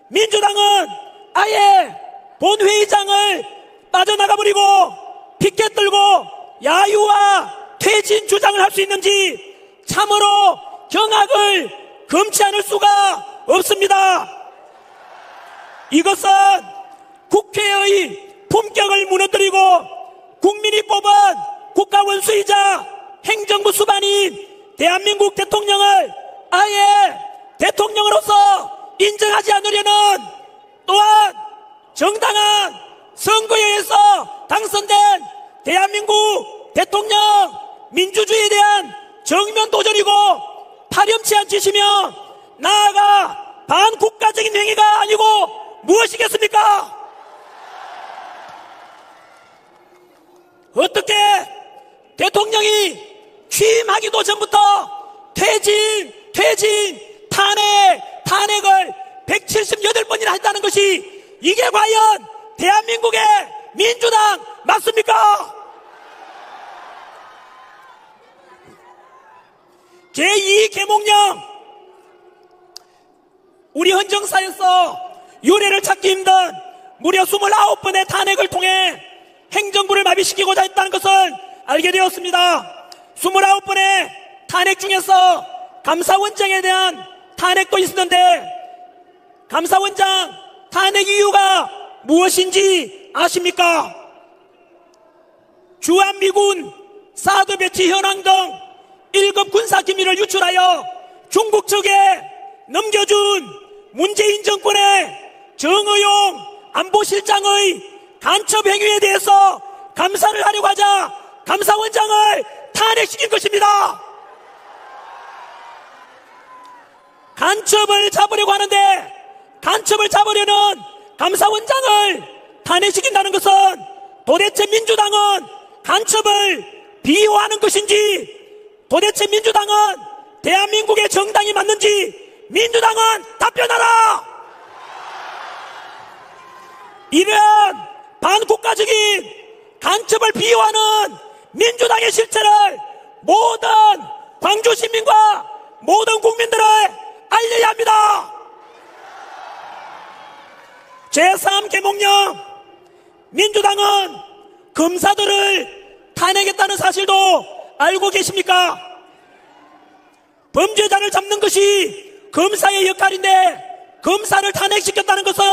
민주당은 아예 본회의장을 빠져나가버리고 피켓 들고 야유와 퇴진 주장을 할 수 있는지 참으로 경악을 금치 않을 수가 없습니다. 이것은 국회의 품격을 무너뜨리고 국민이 뽑은 국가 원수이자 행정부 수반인 대한민국 대통령을 아예 대통령으로서 인정하지 않으려는, 또한 정당한 선거에 의해서 당선된 대한민국 대통령 민주주의에 대한 정면 도전이고 파렴치한 짓이며 나아가 반국가적인 행위가 아니고 무엇이겠습니까? 어떻게 대통령이 취임하기도 전부터 탄핵을 178번이나 했다는 것이 이게 과연 대한민국의 민주당 맞습니까? 제2계몽령, 우리 헌정사에서 유례를 찾기 힘든 무려 29번의 탄핵을 통해 행정부를 마비시키고자 했다는 것을 알게 되었습니다. 29번의 탄핵 중에서 감사원장에 대한 탄핵도 있었는데, 감사원장 탄핵 이유가 무엇인지 아십니까? 주한미군 사드 배치 현황 등 1급 군사기밀을 유출하여 중국 측에 넘겨준 문재인 정권의 정의용 안보실장의 간첩 행위에 대해서 감사를 하려고 하자 감사원장을 탄핵시킨 것입니다. 간첩을 잡으려고 하는데 간첩을 잡으려는 감사원장을 탄핵시킨다는 것은 도대체 민주당은 간첩을 비호하는 것인지, 도대체 민주당은 대한민국의 정당이 맞는지 민주당은 답변하라! 이러한 반국가적인 간첩을 비호하는 민주당의 실체를 모든 광주 시민과 모든 국민들을 알려야 합니다. 제3계몽령, 민주당은 검사들을 탄핵했다는 사실도 알고 계십니까? 범죄자를 잡는 것이 검사의 역할인데 검사를 탄핵시켰다는 것은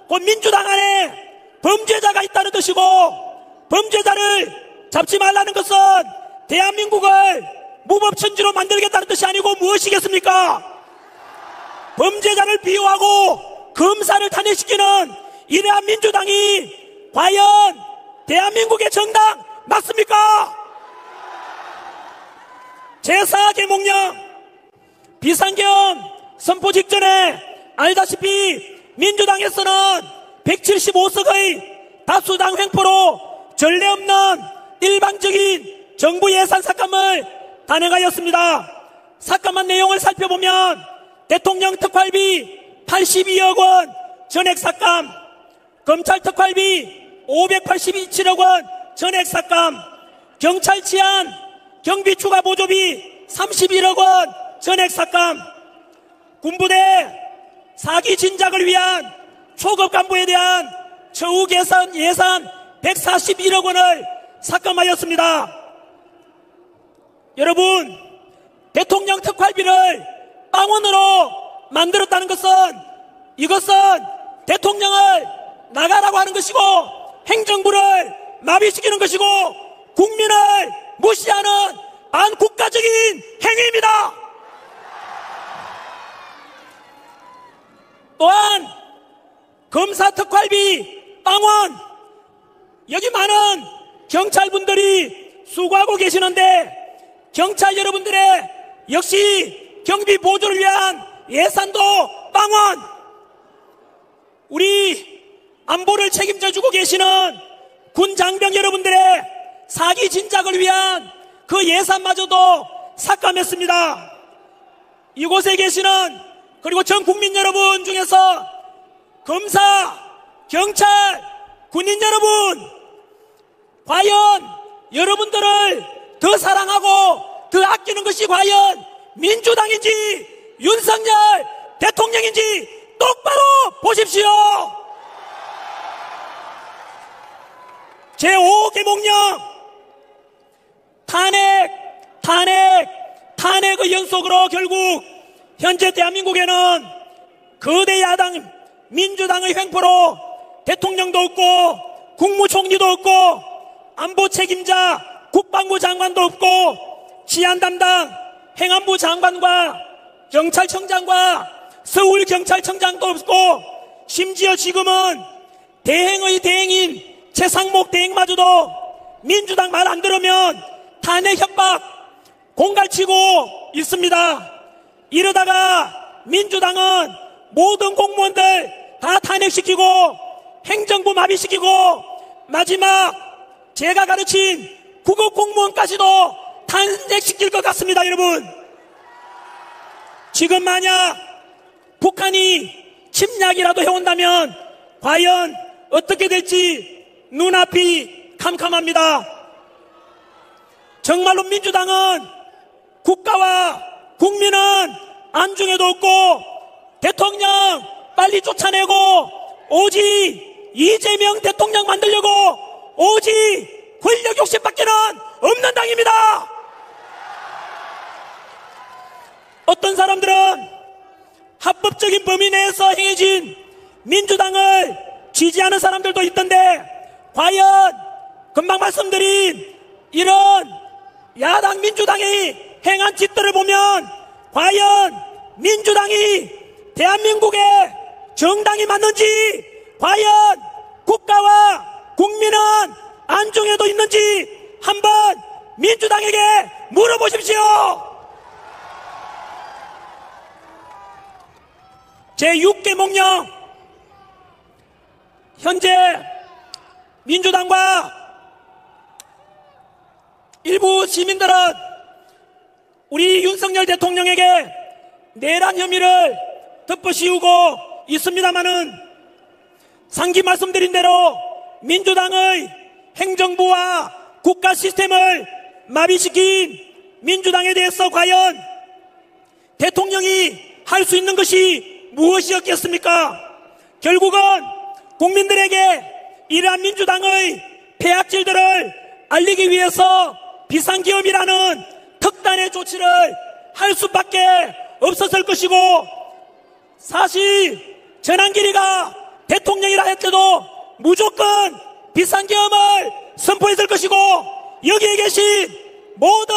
곧 민주당 안에 범죄자가 있다는 뜻이고, 범죄자를 잡지 말라는 것은 대한민국을 무법천지로 만들겠다는 뜻이 아니고 무엇이겠습니까? 범죄자를 비호하고 검사를 탄핵시키는 이러한 민주당이 과연 대한민국의 정당 맞습니까? 제4계몽령, 비상계엄 선포 직전에 알다시피 민주당에서는 175석의 다수당 횡포로 전례 없는 일방적인 정부 예산 삭감을 단행하였습니다. 삭감한 내용을 살펴보면 대통령 특활비 82억 원 전액 삭감, 검찰 특활비 587억 원 전액 삭감, 경찰 치안 경비 추가 보조비 31억 원 전액 삭감, 군부대 사기 진작을 위한 초급 간부에 대한 처우 개선 예산 141억 원을 삭감하였습니다. 여러분, 대통령 특활비를 빵원으로 만들었다는 것은 이것은 대통령을 나가라고 하는 것이고 행정부를 마비시키는 것이고 국민을 무시하는 반국가적인 행위입니다. 또한 검사 특활비 빵원, 여기 많은 경찰분들이 수고하고 계시는데 경찰 여러분들의 역시 경비 보조를 위한 예산도 빵원, 우리 안보를 책임져주고 계시는 군 장병 여러분들의 사기 진작을 위한 그 예산마저도 삭감했습니다. 이곳에 계시는 그리고 전 국민 여러분 중에서 검사, 경찰, 군인 여러분, 과연 여러분들을 더 사랑하고 더 아끼는 것이 과연 민주당인지 윤석열 대통령인지 똑바로 보십시오. 제5계몽령, 탄핵의 연속으로 결국 현재 대한민국에는 거대 야당 민주당의 횡포로 대통령도 없고 국무총리도 없고 안보 책임자 국방부 장관도 없고 치안 담당 행안부 장관과 경찰청장과 서울경찰청장도 없고 심지어 지금은 대행의 대행인 최상목 대행마저도 민주당 말 안 들으면 탄핵 협박 공갈치고 있습니다. 이러다가 민주당은 모든 공무원들 다 탄핵시키고 행정부 마비시키고 마지막 제가 가르친 국어공무원까지도 탄핵시킬 것 같습니다. 여러분, 지금 만약 북한이 침략이라도 해온다면 과연 어떻게 될지 눈앞이 캄캄합니다. 정말로 민주당은 국가와 국민은 안중에도 없고 대통령 빨리 쫓아내고 오직 이재명 대통령 만들려고 오직 권력 욕심밖에는 없는 당입니다. 어떤 사람들은 합법적인 범위 내에서 행해진 민주당을 지지하는 사람들도 있던데, 과연 금방 말씀드린 이런 야당 민주당이 행한 짓들을 보면 과연 민주당이 대한민국의 정당이 맞는지, 과연 국가와 국민은 안중에도 있는지 한번 민주당에게 물어보십시오. 제6개 목령, 현재 민주당과 일부 시민들은 우리 윤석열 대통령에게 내란 혐의를 덮어씌우고 있습니다마는 상기 말씀드린 대로 민주당의 행정부와 국가 시스템을 마비시킨 민주당에 대해서 과연 대통령이 할 수 있는 것이 무엇이었겠습니까? 결국은 국민들에게 이러한 민주당의 폐악질들을 알리기 위해서 비상계엄이라는 특단의 조치를 할 수밖에 없었을 것이고, 사실 전한길이가 대통령이라 했더라도 무조건 비상계엄을 선포했을 것이고, 여기에 계신 모든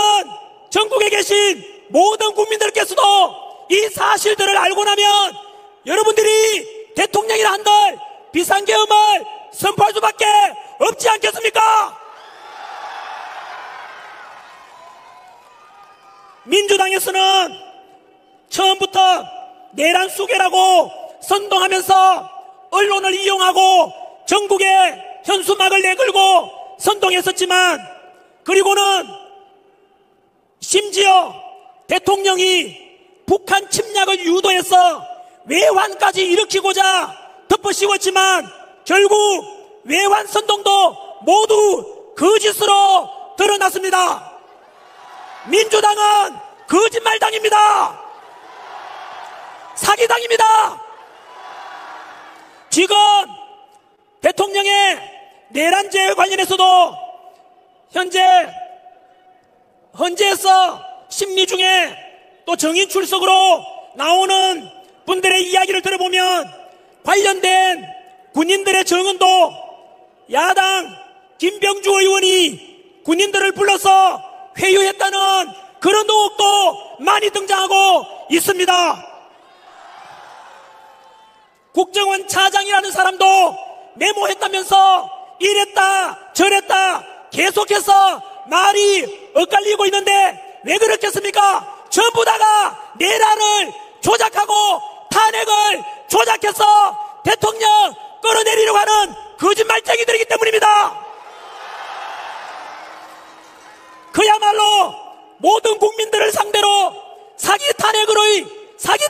전국에 계신 모든 국민들께서도 이 사실들을 알고 나면 여러분들이 대통령이라 한들 비상계엄을 선포할 수밖에 없지 않겠습니까? 민주당에서는 처음부터 내란 수괴라고 선동하면서 언론을 이용하고 전국에 현수막을 내걸고 선동했었지만, 그리고는 심지어 대통령이 북한 침략을 유도해서 외환까지 일으키고자 덮어씌웠지만 결국 외환 선동도 모두 거짓으로 드러났습니다. 민주당은 거짓말당입니다. 사기당입니다. 지금 대통령의 내란죄에 관련해서도 헌재에서 심리 중에 또 정인 출석으로 나오는 분들의 이야기를 들어보면 관련된 군인들의 증언도 야당 김병주 의원이 군인들을 불러서 회유했다는 그런 의혹도 많이 등장하고 있습니다. 국정원 차장이라는 사람도 메모했다면서 이랬다 저랬다 계속해서 말이 엇갈리고 있는데 왜 그렇겠습니까? 전부 다가 내란을 조작하고 탄핵을 조작해서 대통령 끌어내리려고 하는 거짓말쟁이들이기 때문입니다. 그야말로 모든 국민들을 상대로 사기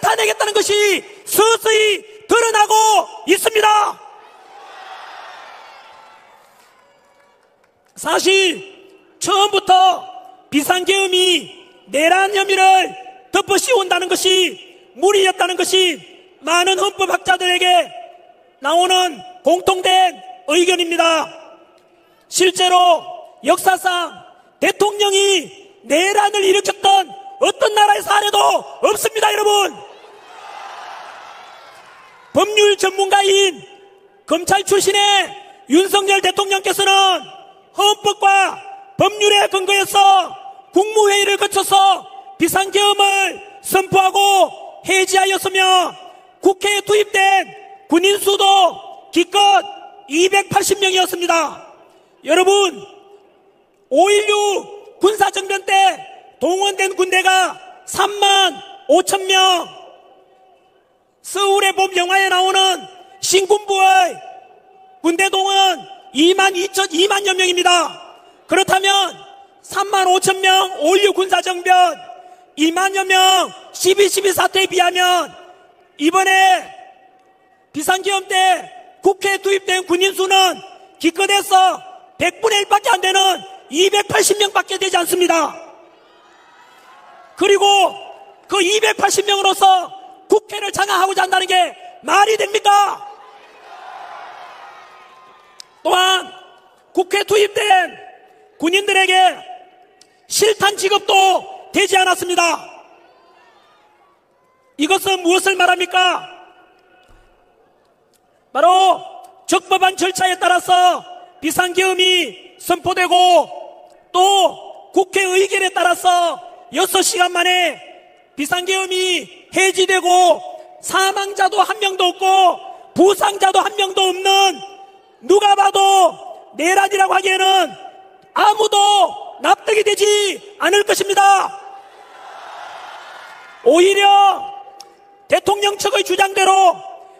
탄핵했다는 것이 서서히 드러나고 있습니다. 사실 처음부터 비상계엄이 내란 혐의를 덮어씌운다는 것이 무리였다는 것이 많은 헌법학자들에게 나오는 공통된 의견입니다. 실제로 역사상 대통령이 내란을 일으켰던 어떤 나라의 사례도 없습니다. 여러분, 법률 전문가인 검찰 출신의 윤석열 대통령께서는 헌법과 법률에 근거해서 국무회의를 거쳐서 비상계엄을 선포하고 해제하였으며 국회에 투입된 군인 수도 기껏 280명이었습니다. 여러분, 5.16 군사정변 때 동원된 군대가 3만 5천 명, 서울의 봄 영화에 나오는 신군부의 군대동은 2만여 명입니다. 그렇다면 3만 5천 명 5.16 군사정변 2만여 명 12.12 사태에 비하면 이번에 비상계엄 때 국회에 투입된 군인 수는 기껏해서 100분의 1밖에 안 되는 280명밖에 되지 않습니다. 그리고 그 280명으로서 국회를 장악하고자 한다는 게 말이 됩니까? 또한 국회에 투입된 군인들에게 실탄 지급도 되지 않았습니다. 이것은 무엇을 말합니까? 바로 적법한 절차에 따라서 비상계엄이 선포되고 또 국회 의결에 따라서 6시간 만에 비상계엄이 해지되고 사망자도 한 명도 없고 부상자도 한 명도 없는 누가 봐도 내란이라고 하기에는 아무도 납득이 되지 않을 것입니다. 오히려 대통령 측의 주장대로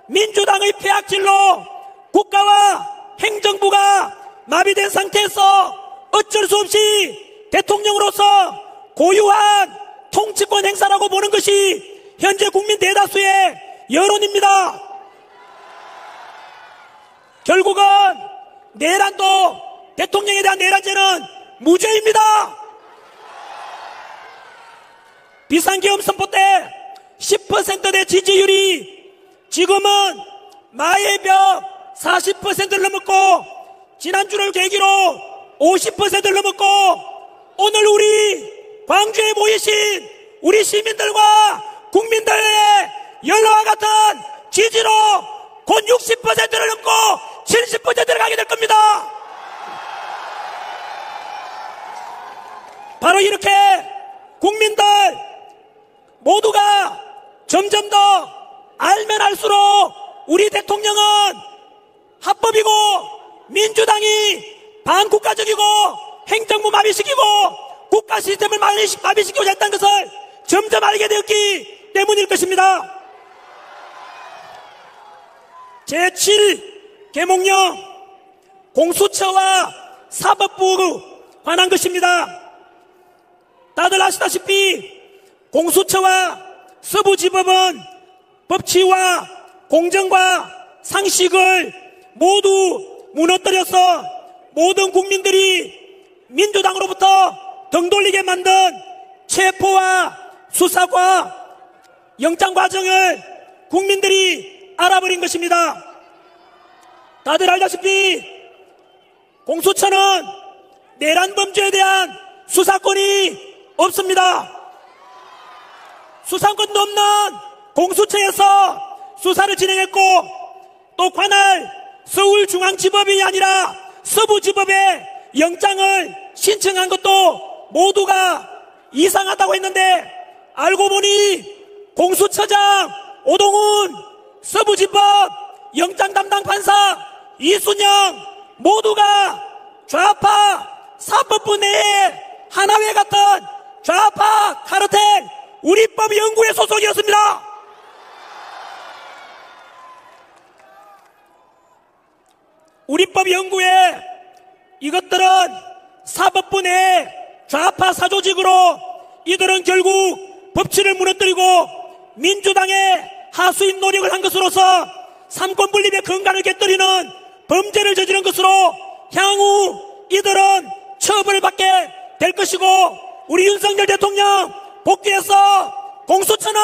민주당의 폐악질로 국가와 행정부가 마비된 상태에서 어쩔 수 없이 대통령으로서 고유한 통치권 행사라고 보는 것이 현재 국민 대다수의 여론입니다. 결국은 내란도 대통령에 대한 내란죄는 무죄입니다. 비상계엄 선포 때 10%대 지지율이 지금은 마의 벽 40%를 넘었고 지난주를 계기로 50%를 넘었고 오늘 우리 광주에 모이신 우리 시민들과 국민들의 열화와 같은 지지로 곧 60%를 넘고 70%를 가게 될 겁니다. 바로 이렇게 국민들 모두가 점점 더 알면 알수록 우리 대통령은 합법이고 민주당이 반국가적이고 행정부 마비시키고 국가 시스템을 마비시키고자 했다는 것을 점점 알게 되었기 때문일 것입니다. 제7계몽령 공수처와 사법부 관한 것입니다. 다들 아시다시피 공수처와 서부지법은 법치와 공정과 상식을 모두 무너뜨려서 모든 국민들이 민주당으로부터 등 돌리게 만든 체포와 수사과 영장 과정을 국민들이 알아버린 것입니다. 다들 알다시피 공수처는 내란 범죄에 대한 수사권이 없습니다. 수사권도 없는 공수처에서 수사를 진행했고 또 관할 서울중앙지법이 아니라 서부지법에 영장을 신청한 것도 모두가 이상하다고 했는데 알고 보니 공수처장 오동훈, 서부지법 영장 담당 판사 이순영 모두가 좌파 사법부 내에 하나회 같은 좌파 카르텔 우리법 연구회 소속이었습니다. 우리법 연구회 이것들은 사법부 내 좌파 사조직으로 이들은 결국 법치를 무너뜨리고 민주당의 하수인 노력을 한 것으로서 삼권분립의 근간을 깨뜨리는 범죄를 저지른 것으로 향후 이들은 처벌받게 될 것이고 우리 윤석열 대통령 복귀해서 공수처는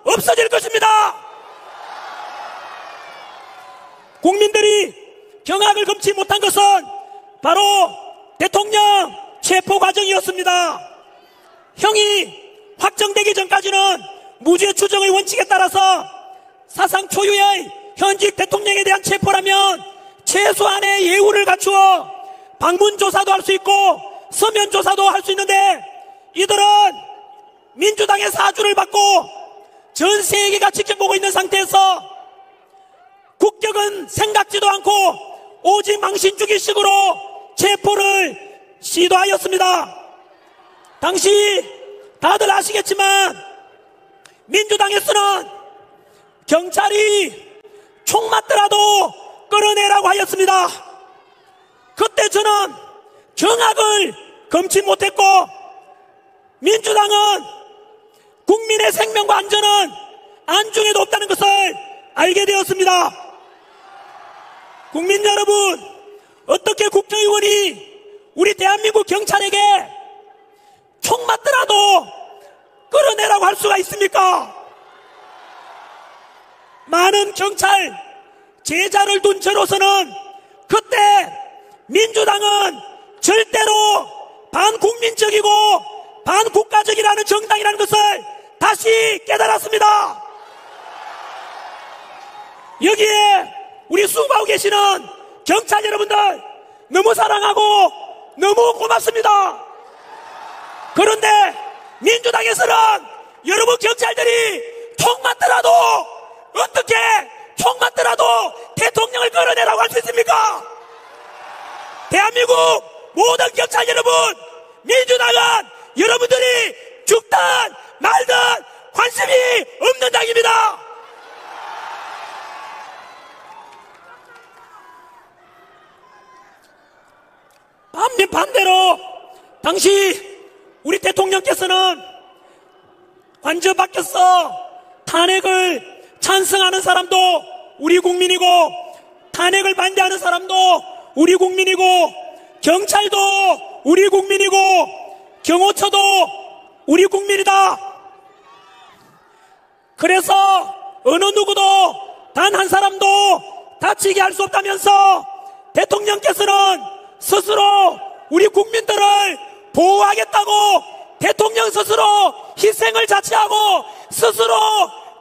없어질 것입니다. 국민들이 경악을 금치 못한 것은 바로 대통령 체포 과정이었습니다. 형이 확정되기 전까지는 무죄 추정의 원칙에 따라서 사상 초유의 현직 대통령에 대한 체포라면 최소한의 예우를 갖추어 방문 조사도 할 수 있고 서면 조사도 할 수 있는데 이들은 민주당의 사주를 받고 전 세계가 지켜보고 있는 상태에서 국격은 생각지도 않고 오직 망신주기식으로 체포를 시도하였습니다. 당시 다들 아시겠지만 민주당에서는 경찰이 총 맞더라도 끌어내라고 하였습니다. 그때 저는 경악을 금치 못했고, 민주당은 국민의 생명과 안전은 안중에도 없다는 것을 알게 되었습니다. 국민 여러분, 어떻게 국회의원이 우리 대한민국 경찰에게 총 맞더라도 끌어내라고 할 수가 있습니까? 많은 경찰 제자를 둔 저로서는 그때 민주당은 절대로 반국민적이고 반국가적이라는 정당이라는 것을 다시 깨달았습니다. 여기에 우리 수고하고 계시는 경찰 여러분들 너무 사랑하고 너무 고맙습니다. 그런데 민주당에서는 여러분 경찰들이 총 맞더라도, 어떻게 총 맞더라도 대통령을 끌어내라고 할 수 있습니까? 대한민국 모든 경찰 여러분, 민주당은 여러분들이 죽든 말든 관심이 없는 당입니다. 반대로 당시 우리 대통령께서는 관저밖에서 탄핵을 찬성하는 사람도 우리 국민이고, 탄핵을 반대하는 사람도 우리 국민이고, 경찰도 우리 국민이고, 경호처도 우리 국민이다. 그래서 어느 누구도 단 한 사람도 다치게 할 수 없다면서 대통령께서는 스스로 우리 국민들을 보호하겠다고 대통령 스스로 희생을 자처하고 스스로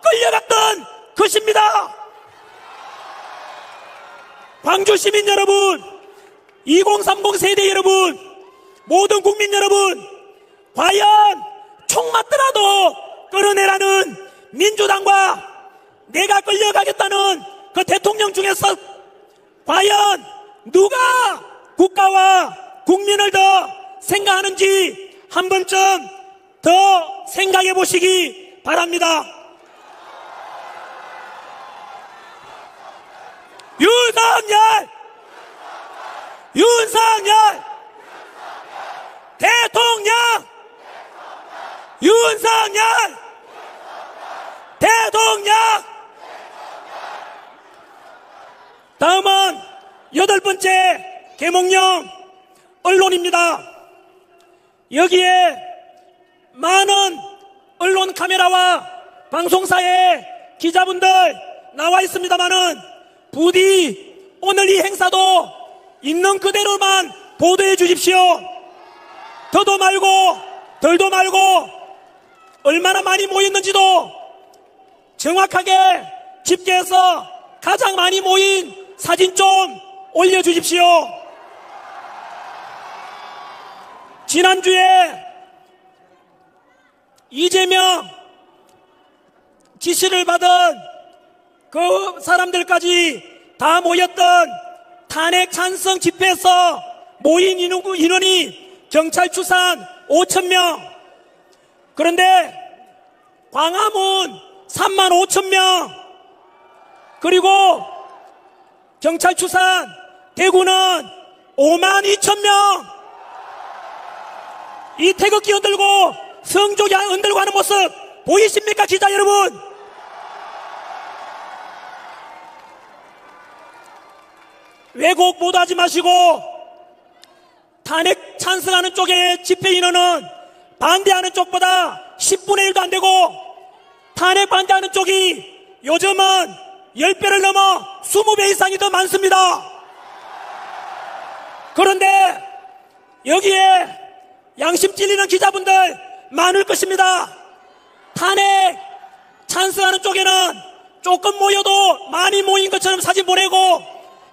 끌려갔던 것입니다. 광주 시민 여러분, 2030 세대 여러분, 모든 국민 여러분, 과연 총 맞더라도 끌어내라는 민주당과 내가 끌려가겠다는 그 대통령 중에서 과연 누가 국가와 국민을 더 생각하는지 한 번쯤 더 생각해 보시기 바랍니다. 윤석열 대통령, 윤석열 대통령. 다음은 8번째 계몽령 언론입니다. 여기에 많은 언론 카메라와 방송사의 기자분들 나와 있습니다마는 부디 오늘 이 행사도 있는 그대로만 보도해 주십시오. 더도 말고 덜도 말고 얼마나 많이 모였는지도 정확하게 집계해서 가장 많이 모인 사진 좀 올려주십시오. 지난주에 이재명 지시를 받은 그 사람들까지 다 모였던 탄핵 찬성 집회에서 모인 인원이 경찰 추산 5,000명. 그런데 광화문 35,000명, 그리고 경찰 추산 대구는 52,000명. 이 태극기 흔들고 성조기 흔들고 하는 모습 보이십니까, 기자 여러분? 왜곡 보도하지 마시고, 탄핵 찬성하는 쪽의 집회 인원은 반대하는 쪽보다 10분의 1도 안 되고, 탄핵 반대하는 쪽이 요즘은 10배를 넘어 20배 이상이 더 많습니다. 그런데 여기에 양심 찔리는 기자분들 많을 것입니다. 탄핵 찬성하는 쪽에는 조금 모여도 많이 모인 것처럼 사진 보내고,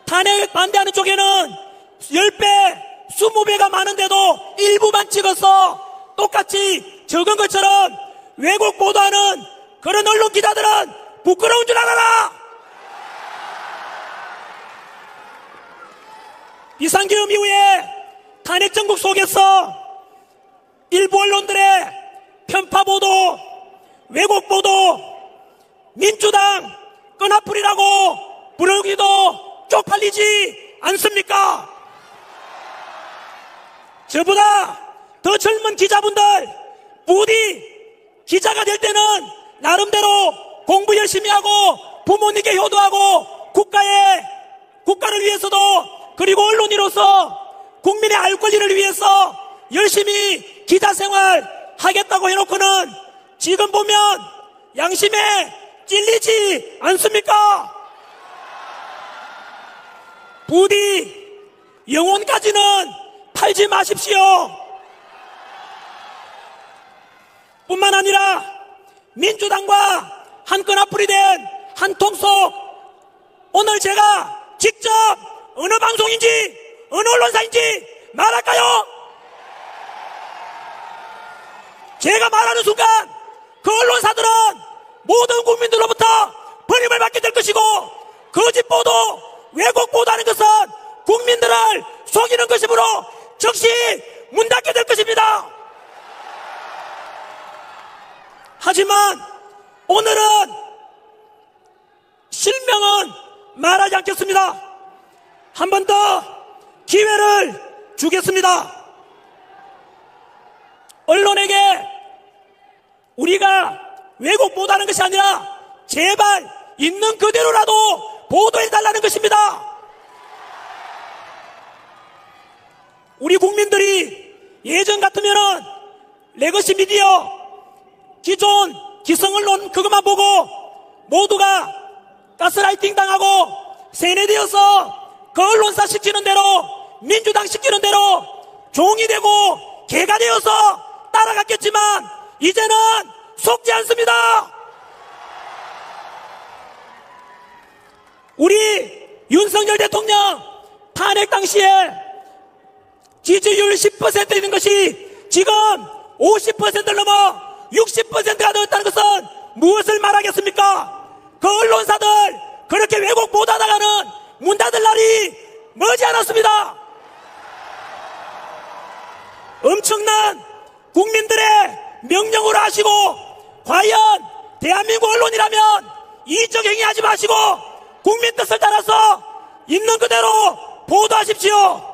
탄핵 반대하는 쪽에는 10배, 20배가 많은데도 일부만 찍어서 똑같이 적은 것처럼 왜곡 보도하는 그런 언론 기자들은 부끄러운 줄 알아라! 비상계엄 이후에 탄핵 정국 속에서 일부 언론들의 편파 보도, 왜곡 보도, 민주당 끈아풀이라고 부르기도 쪽팔리지 않습니까? 저보다 더 젊은 기자분들 부디 기자가 될 때는 나름대로 공부 열심히 하고 부모님께 효도하고 국가를 위해서도 그리고 언론인으로서 국민의 알 권리를 위해서 열심히 기자 생활 하겠다고 해놓고는 지금 보면 양심에 찔리지 않습니까? 부디 영혼까지는 팔지 마십시오. 뿐만 아니라 민주당과 한 끈아풀이 된 한 통속, 오늘 제가 직접 어느 방송인지 어느 언론사인지 말할까요? 제가 말하는 순간 그 언론사들은 모든 국민들로부터 버림을 받게 될 것이고, 거짓 보도, 왜곡 보도하는 것은 국민들을 속이는 것이므로 즉시 문 닫게 될 것입니다. 하지만 오늘은 실명은 말하지 않겠습니다. 한 번 더 기회를 주겠습니다. 언론에게 우리가 왜곡 보도하는 것이 아니라 제발 있는 그대로라도 보도해달라는 것입니다. 우리 국민들이 예전 같으면은 레거시 미디어, 기존 기성언론 그것만 보고 모두가 가스라이팅 당하고 세뇌되어서 그 언론사 시키는 대로, 민주당 시키는 대로 종이 되고 개가 되어서 따라갔겠지만 이제는 속지 않습니다. 우리 윤석열 대통령 탄핵 당시에 지지율 10% 있는 것이 지금 50%를 넘어 60%가 되었다는 것은 무엇을 말하겠습니까? 그 언론사들 그렇게 왜곡 보도하다가는 문 닫을 날이 머지 않았습니다. 엄청난 국민들의 명령으로 하시고, 과연 대한민국 언론이라면 이적 행위하지 마시고 국민 뜻을 따라서 있는 그대로 보도하십시오.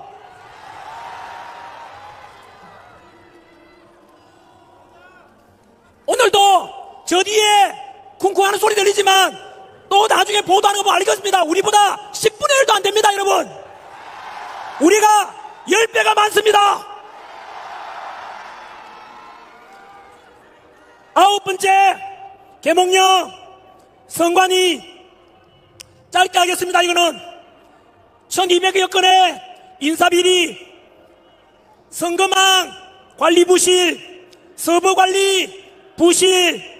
오늘도 저 뒤에 쿵쿵하는 소리 들리지만 또 나중에 보도하는 거 보면 알겠습니다. 우리보다 10분의 1도 안 됩니다, 여러분. 우리가 10배가 많습니다. 9번째 계몽령 선관위 짧게 하겠습니다. 이거는 1200여 건의 인사비리, 선거망 관리 부실, 서버관리 부실,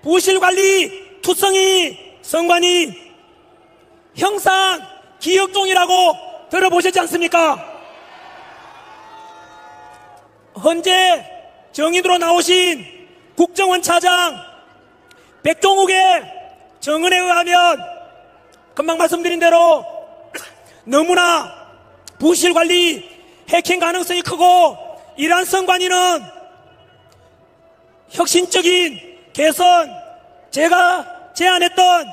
부실관리 투성이 선관위 형상 기억종이라고 들어보셨지 않습니까? 현재 정인으로 나오신 국정원 차장 백종욱의 정언에 의하면 금방 말씀드린 대로 너무나 부실관리, 해킹 가능성이 크고, 이러한 선관위는 혁신적인 개선, 제가 제안했던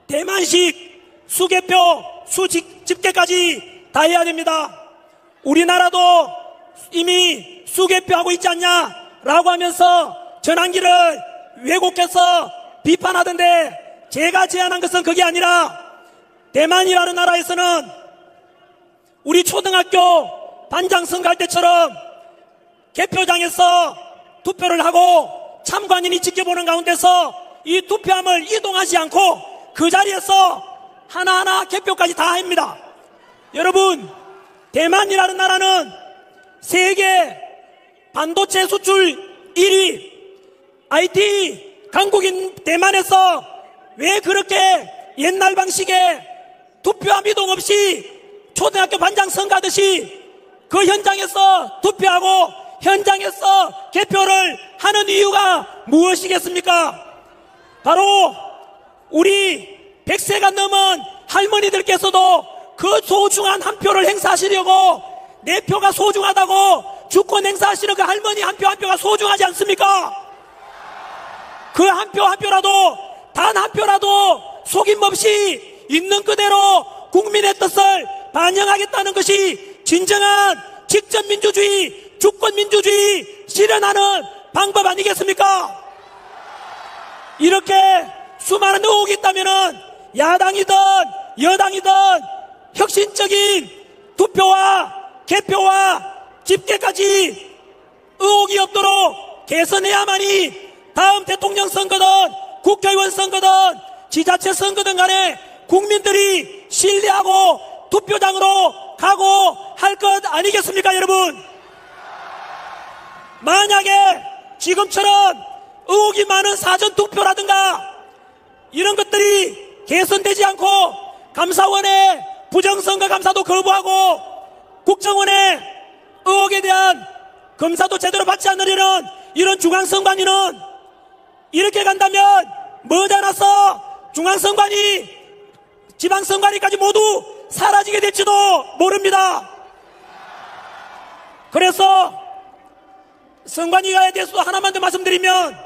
대만식 수개표, 수집계까지 다 해야 됩니다. 우리나라도 이미 수개표하고 있지 않냐라고 하면서 전환기를 왜곡해서 비판하던데, 제가 제안한 것은 그게 아니라 대만이라는 나라에서는 우리 초등학교 반장 선거할 때처럼 개표장에서 투표를 하고 참관인이 지켜보는 가운데서 이 투표함을 이동하지 않고 그 자리에서 하나하나 개표까지 다 합니다. 여러분, 대만이라는 나라는 세계 반도체 수출 1위, IT 강국인 대만에서 왜 그렇게 옛날 방식의 투표함 이동 없이 초등학교 반장 선거하듯이 그 현장에서 투표하고 현장에서 개표를 하는 이유가 무엇이겠습니까? 바로 우리 100세가 넘은 할머니들께서도 그 소중한 한 표를 행사하시려고, 내 표가 소중하다고 주권 행사하시는 그 할머니 한 표 한 표가 소중하지 않습니까? 그 한 표 한 표라도 단 한 표라도 속임없이 있는 그대로 국민의 뜻을 반영하겠다는 것이 진정한 직접민주주의, 주권민주주의 실현하는 방법 아니겠습니까? 이렇게 수많은 의혹이 있다면 야당이든 여당이든 혁신적인 투표와 개표와 집계까지 의혹이 없도록 개선해야만이 다음 대통령 선거든 국회의원 선거든 지자체 선거든 간에 국민들이 신뢰하고 투표장으로 가고 할 것 아니겠습니까, 여러분? 만약에 지금처럼 의혹이 많은 사전투표라든가 이런 것들이 개선되지 않고 감사원의 부정선거 감사도 거부하고 국정원의 의혹에 대한 검사도 제대로 받지 않으려는 이런 중앙선관위는 이렇게 간다면 머지않아서 중앙선관위, 지방선관위까지 모두 사라지게 될지도 모릅니다. 그래서 선관위에 대해서도 하나만 더 말씀드리면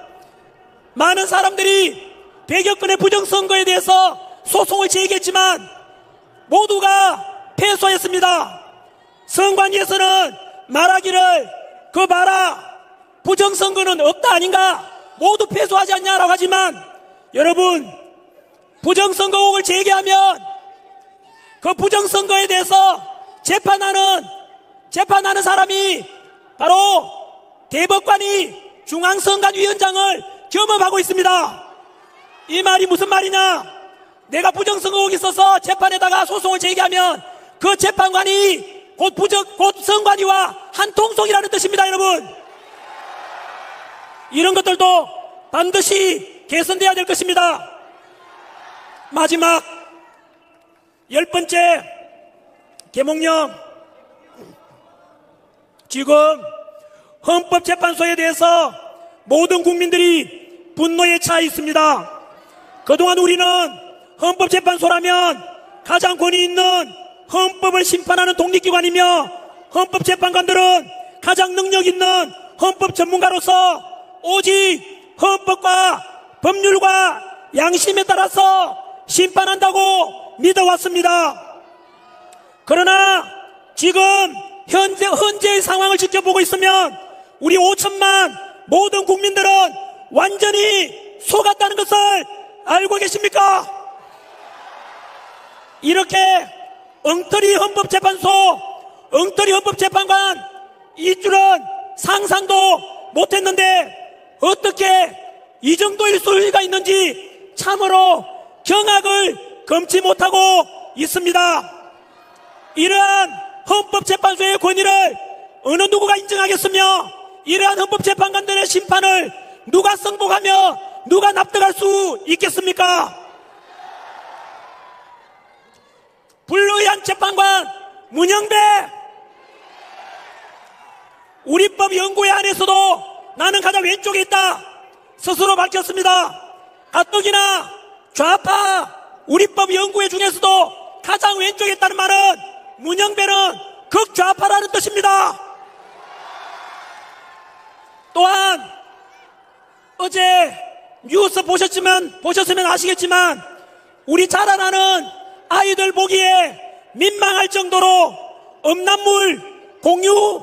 많은 사람들이 100여 건의 부정선거에 대해서 소송을 제기했지만 모두가 패소했습니다. 선관위에서는 말하기를 그 봐라 부정선거는 없다 아닌가 모두 패소하지 않냐라고 하지만 여러분 부정선거 의혹을 제기하면 그 부정선거에 대해서 재판하는 사람이 바로 대법관이 중앙선관위원장을 겸업하고 있습니다. 이 말이 무슨 말이냐? 내가 부정선거 의혹이 있어서 재판에다가 소송을 제기하면 그 재판관이 곧 선관위와 한 통속이라는 뜻입니다, 여러분. 이런 것들도 반드시 개선돼야 될 것입니다. 마지막 10번째 계몽령, 지금 헌법재판소에 대해서 모든 국민들이 분노에 차 있습니다. 그동안 우리는 헌법재판소라면 가장 권위 있는 헌법을 심판하는 독립기관이며 헌법재판관들은 가장 능력 있는 헌법 전문가로서 오직 헌법과 법률과 양심에 따라서 심판한다고 믿어왔습니다. 그러나 지금 현재의 상황을 지켜보고 있으면 우리 5천만 모든 국민들은 완전히 속았다는 것을 알고 계십니까? 이렇게 엉터리 헌법재판소, 엉터리 헌법재판관 이 줄은 상상도 못했는데 어떻게 이 정도의 소리가 있는지 참으로 경악을 금치 못하고 있습니다. 이러한 헌법재판소의 권위를 어느 누구가 인정하겠으며 이러한 헌법재판관들의 심판을 누가 승복하며 누가 납득할 수 있겠습니까? 불의한 재판관 문영배, 우리법 연구회 안에서도 나는 가장 왼쪽에 있다 스스로 밝혔습니다. 가뜩이나 좌파 우리법 연구회 중에서도 가장 왼쪽에 있다는 말은 문영배는 극좌파라는 뜻입니다. 또한 어제 뉴스 보셨으면 아시겠지만 우리 자라나는 아이들 보기에 민망할 정도로 음란물 공유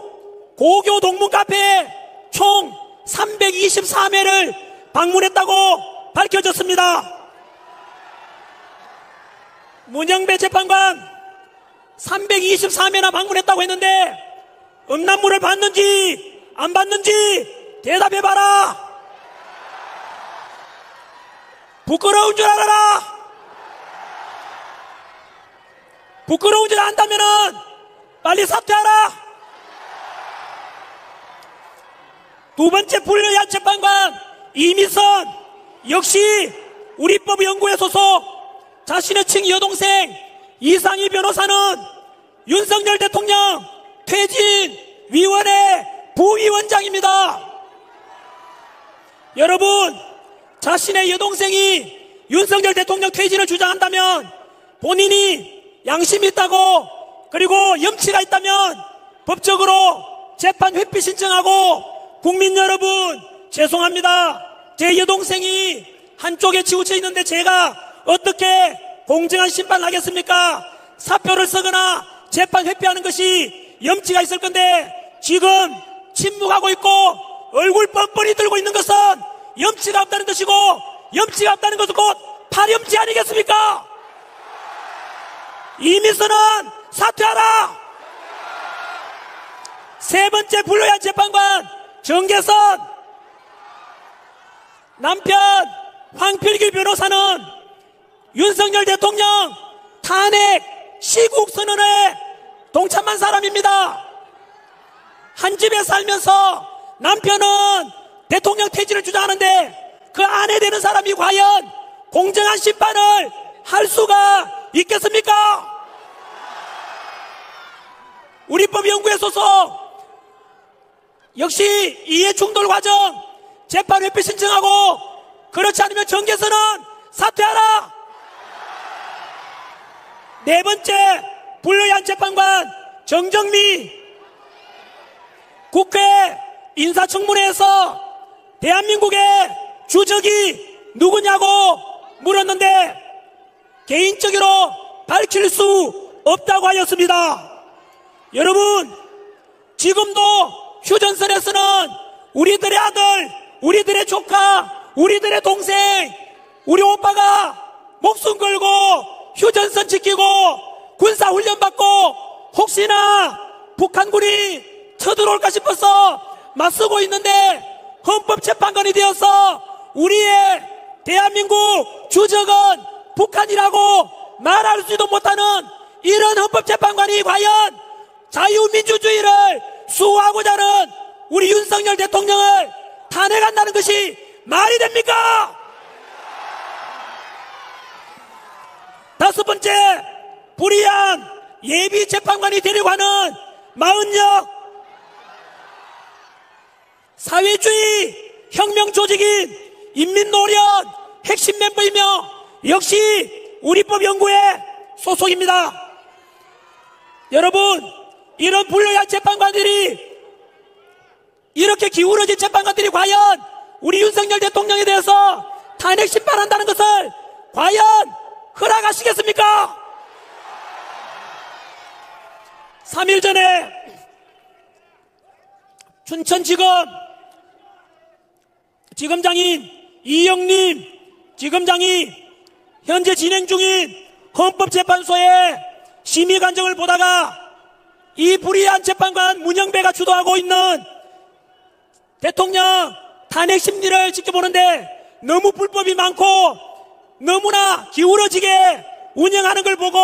고교 동문 카페에 총 324회를 방문했다고 밝혀졌습니다. 문영배 재판관 324회나 방문했다고 했는데 음란물을 봤는지 안 봤는지 대답해봐라. 부끄러운 줄 알아라. 부끄러운 줄 안다면은 빨리 사퇴하라. 두 번째 불의한 재판관 이미선 역시 우리법 연구회 소속 자신의 친 여동생 이상희 변호사는 윤석열 대통령 퇴진위원회 부위원장입니다. 여러분, 자신의 여동생이 윤석열 대통령 퇴진을 주장한다면 본인이 양심이 있다고 그리고 염치가 있다면 법적으로 재판 회피 신청하고 국민 여러분 죄송합니다. 제 여동생이 한쪽에 치우쳐 있는데 제가 어떻게 공정한 심판을 하겠습니까? 사표를 쓰거나 재판 회피하는 것이 염치가 있을 건데 지금 침묵하고 있고 얼굴 뻔뻔히 들고 있는 것은 염치가 없다는 뜻이고, 염치가 없다는 것은 곧 파렴치 아니겠습니까? 이미선은 사퇴하라! 세 번째 불로야 재판관 정계선, 남편 황필길 변호사는 윤석열 대통령 탄핵 시국 선언에 동참한 사람입니다. 한 집에 살면서 남편은 대통령 퇴진을 주장하는데 그 아내 되는 사람이 과연 공정한 심판을 할 수가 있겠습니까? 우리법연구회 소속, 역시 이해충돌 과정 재판 회피 신청하고, 그렇지 않으면 정계선은 사퇴하라! 네 번째 불로야 재판관 정정미, 국회 인사청문회에서 대한민국의 주적이 누구냐고 물었는데 개인적으로 밝힐 수 없다고 하였습니다. 여러분, 지금도 휴전선에서는 우리들의 아들, 우리들의 조카, 우리들의 동생, 우리 오빠가 목숨 걸고 휴전선 지키고 군사훈련 받고 혹시나 북한군이 쳐들어올까 싶어서 맞서고 있는데 헌법재판관이 되어서 우리의 대한민국 주적은 북한이라고 말할 수도 못하는 이런 헌법재판관이 과연 자유민주주의를 수호하고자 하는 우리 윤석열 대통령을 탄핵한다는 것이 말이 됩니까? 다섯 번째, 불이한 예비재판관이 되려고 하는 마은혁, 사회주의 혁명 조직인 인민노련 핵심 멤버이며 역시 우리법연구회 소속입니다. 여러분, 이런 불로야 재판관들이, 이렇게 기울어진 재판관들이 과연 우리 윤석열 대통령에 대해서 탄핵 심판한다는 것을 과연 허락하시겠습니까? 3일 전에 춘천지검 지검장인 이영림 지검장이 현재 진행 중인 헌법재판소의 심의관정을 보다가 이 불의한 재판관 문영배가 주도하고 있는 대통령 탄핵 심리를 지켜보는데 너무 불법이 많고 너무나 기울어지게 운영하는 걸 보고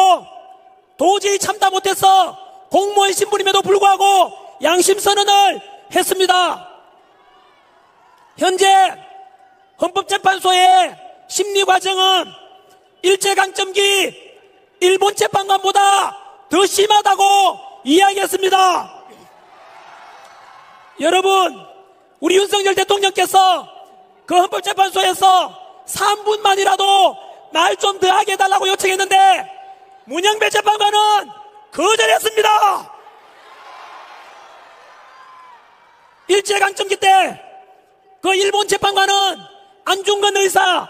도저히 참다 못해서 공무원 신분임에도 불구하고 양심선언을 했습니다. 현재 헌법재판소의 심리과정은 일제강점기 일본 재판관보다 더 심하다고 이야기했습니다. 여러분, 우리 윤석열 대통령께서 그 헌법재판소에서 3분만이라도 말 좀 더 하게 해달라고 요청했는데 문영배 재판관은 거절했습니다. 일제강점기 때 그 일본 재판관은 안중근 의사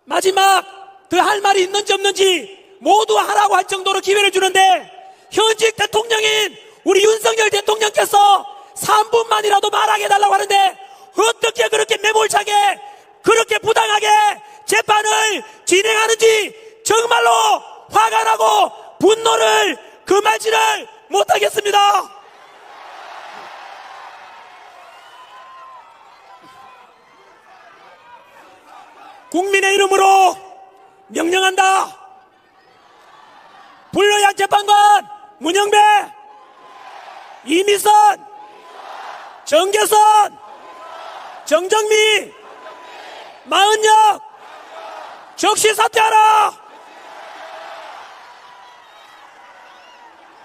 마지막 더 할 말이 있는지 없는지 모두 하라고 할 정도로 기회를 주는데 현직 대통령인 우리 윤석열 대통령께서 3분만이라도 말하게 해달라고 하는데 어떻게 그렇게 매몰차게 그렇게 부당하게 재판을 진행하는지 정말로 화가 나고 분노를 금하지를 못하겠습니다. 국민의 이름으로 명령한다. 불로야 재판관 문영배, 이미선, 정계선, 정정미, 마은혁 즉시 사퇴하라.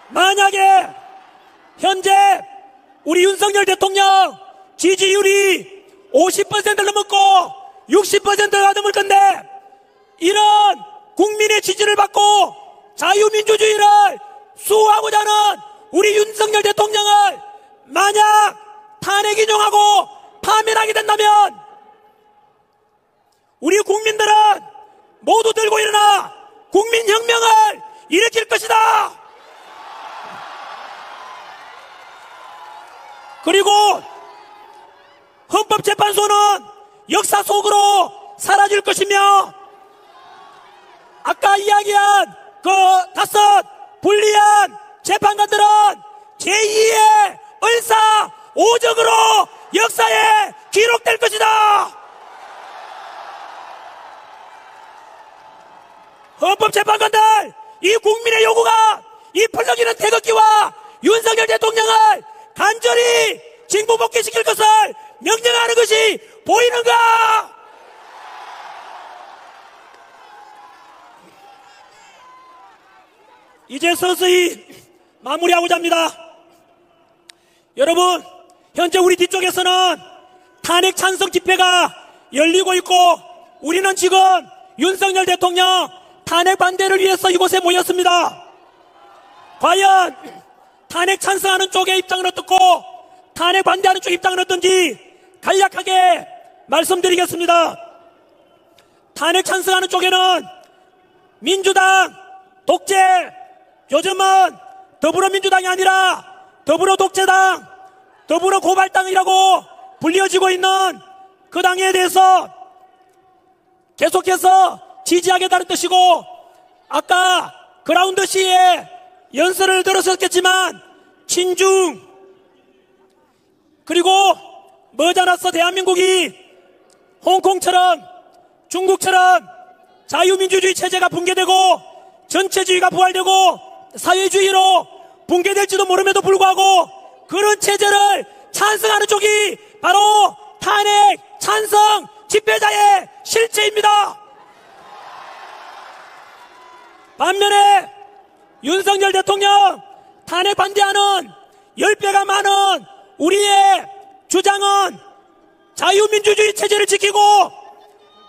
만약에 현재 우리 윤석열 대통령 지지율이 50%를 넘었고 60%가 넘을 건데 이런 국민의 지지를 받고 자유민주주의를 수호하고자 하는 우리 윤석열 대통령을 만약 탄핵 인용하고 파면하게 된다면 우리 국민들은 모두 들고 일어나 국민혁명을 일으킬 것이다. 그리고 헌법재판소는 역사 속으로 사라질 것이며 아까 이야기한 그 5 불리한 재판관들은 제2의 을사 오적으로 역사에 기록될 것이다. 헌법재판관들, 이 국민의 요구가 이 펄럭이는 태극기와 윤석열 대통령을 간절히 징부복귀시킬 것을 명령하는 것이 보이는가? 이제 서서히 마무리하고자 합니다. 여러분, 현재 우리 뒤쪽에서는 탄핵 찬성 집회가 열리고 있고 우리는 지금 윤석열 대통령 탄핵 반대를 위해서 이곳에 모였습니다. 과연 탄핵 찬성하는 쪽의 입장은 어떻고 탄핵 반대하는 쪽의 입장은 어떤지 간략하게 말씀드리겠습니다. 탄핵 찬성하는 쪽에는 민주당 독재, 요즘은 더불어민주당이 아니라 더불어독재당, 더불어고발당이라고 불려지고 있는 그 당에 대해서 계속해서 지지하겠다는 뜻이고, 아까 그라운드 시에 연설을 들었었겠지만 친중, 그리고 머지않아서 대한민국이 홍콩처럼 중국처럼 자유민주주의 체제가 붕괴되고 전체주의가 부활되고 사회주의로 붕괴될지도 모름에도 불구하고 그런 체제를 찬성하는 쪽이 바로 탄핵 찬성 집회자의 실체입니다. 반면에 윤석열 대통령 탄핵 반대하는 10배가 많은 우리의 주장은 자유민주주의 체제를 지키고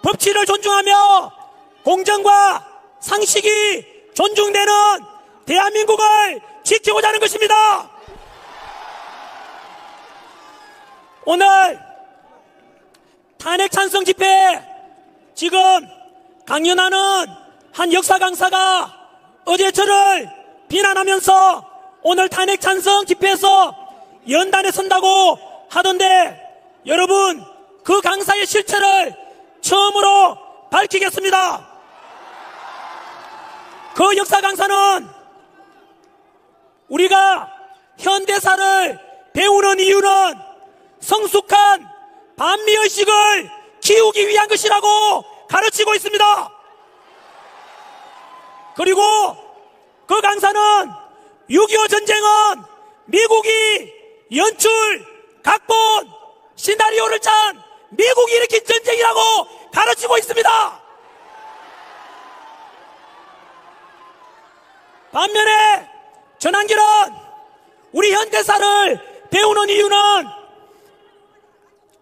법치를 존중하며 공정과 상식이 존중되는 대한민국을 지키고자 하는 것입니다. 오늘 탄핵 찬성 집회, 지금 강연하는 한 역사 강사가 어제 저를 비난하면서 오늘 탄핵 찬성 집회에서 연단에 선다고 하던데, 여러분, 그 강사의 실체를 처음으로 밝히겠습니다. 그 역사 강사는 우리가 현대사를 배우는 이유는 성숙한 반미의식을 키우기 위한 것이라고 가르치고 있습니다. 그리고 그 강사는 6.25 전쟁은 미국이 연출, 각본, 시나리오를 짠 미국이 일으킨 전쟁이라고 가르치고 있습니다. 반면에 전한길은 우리 현대사를 배우는 이유는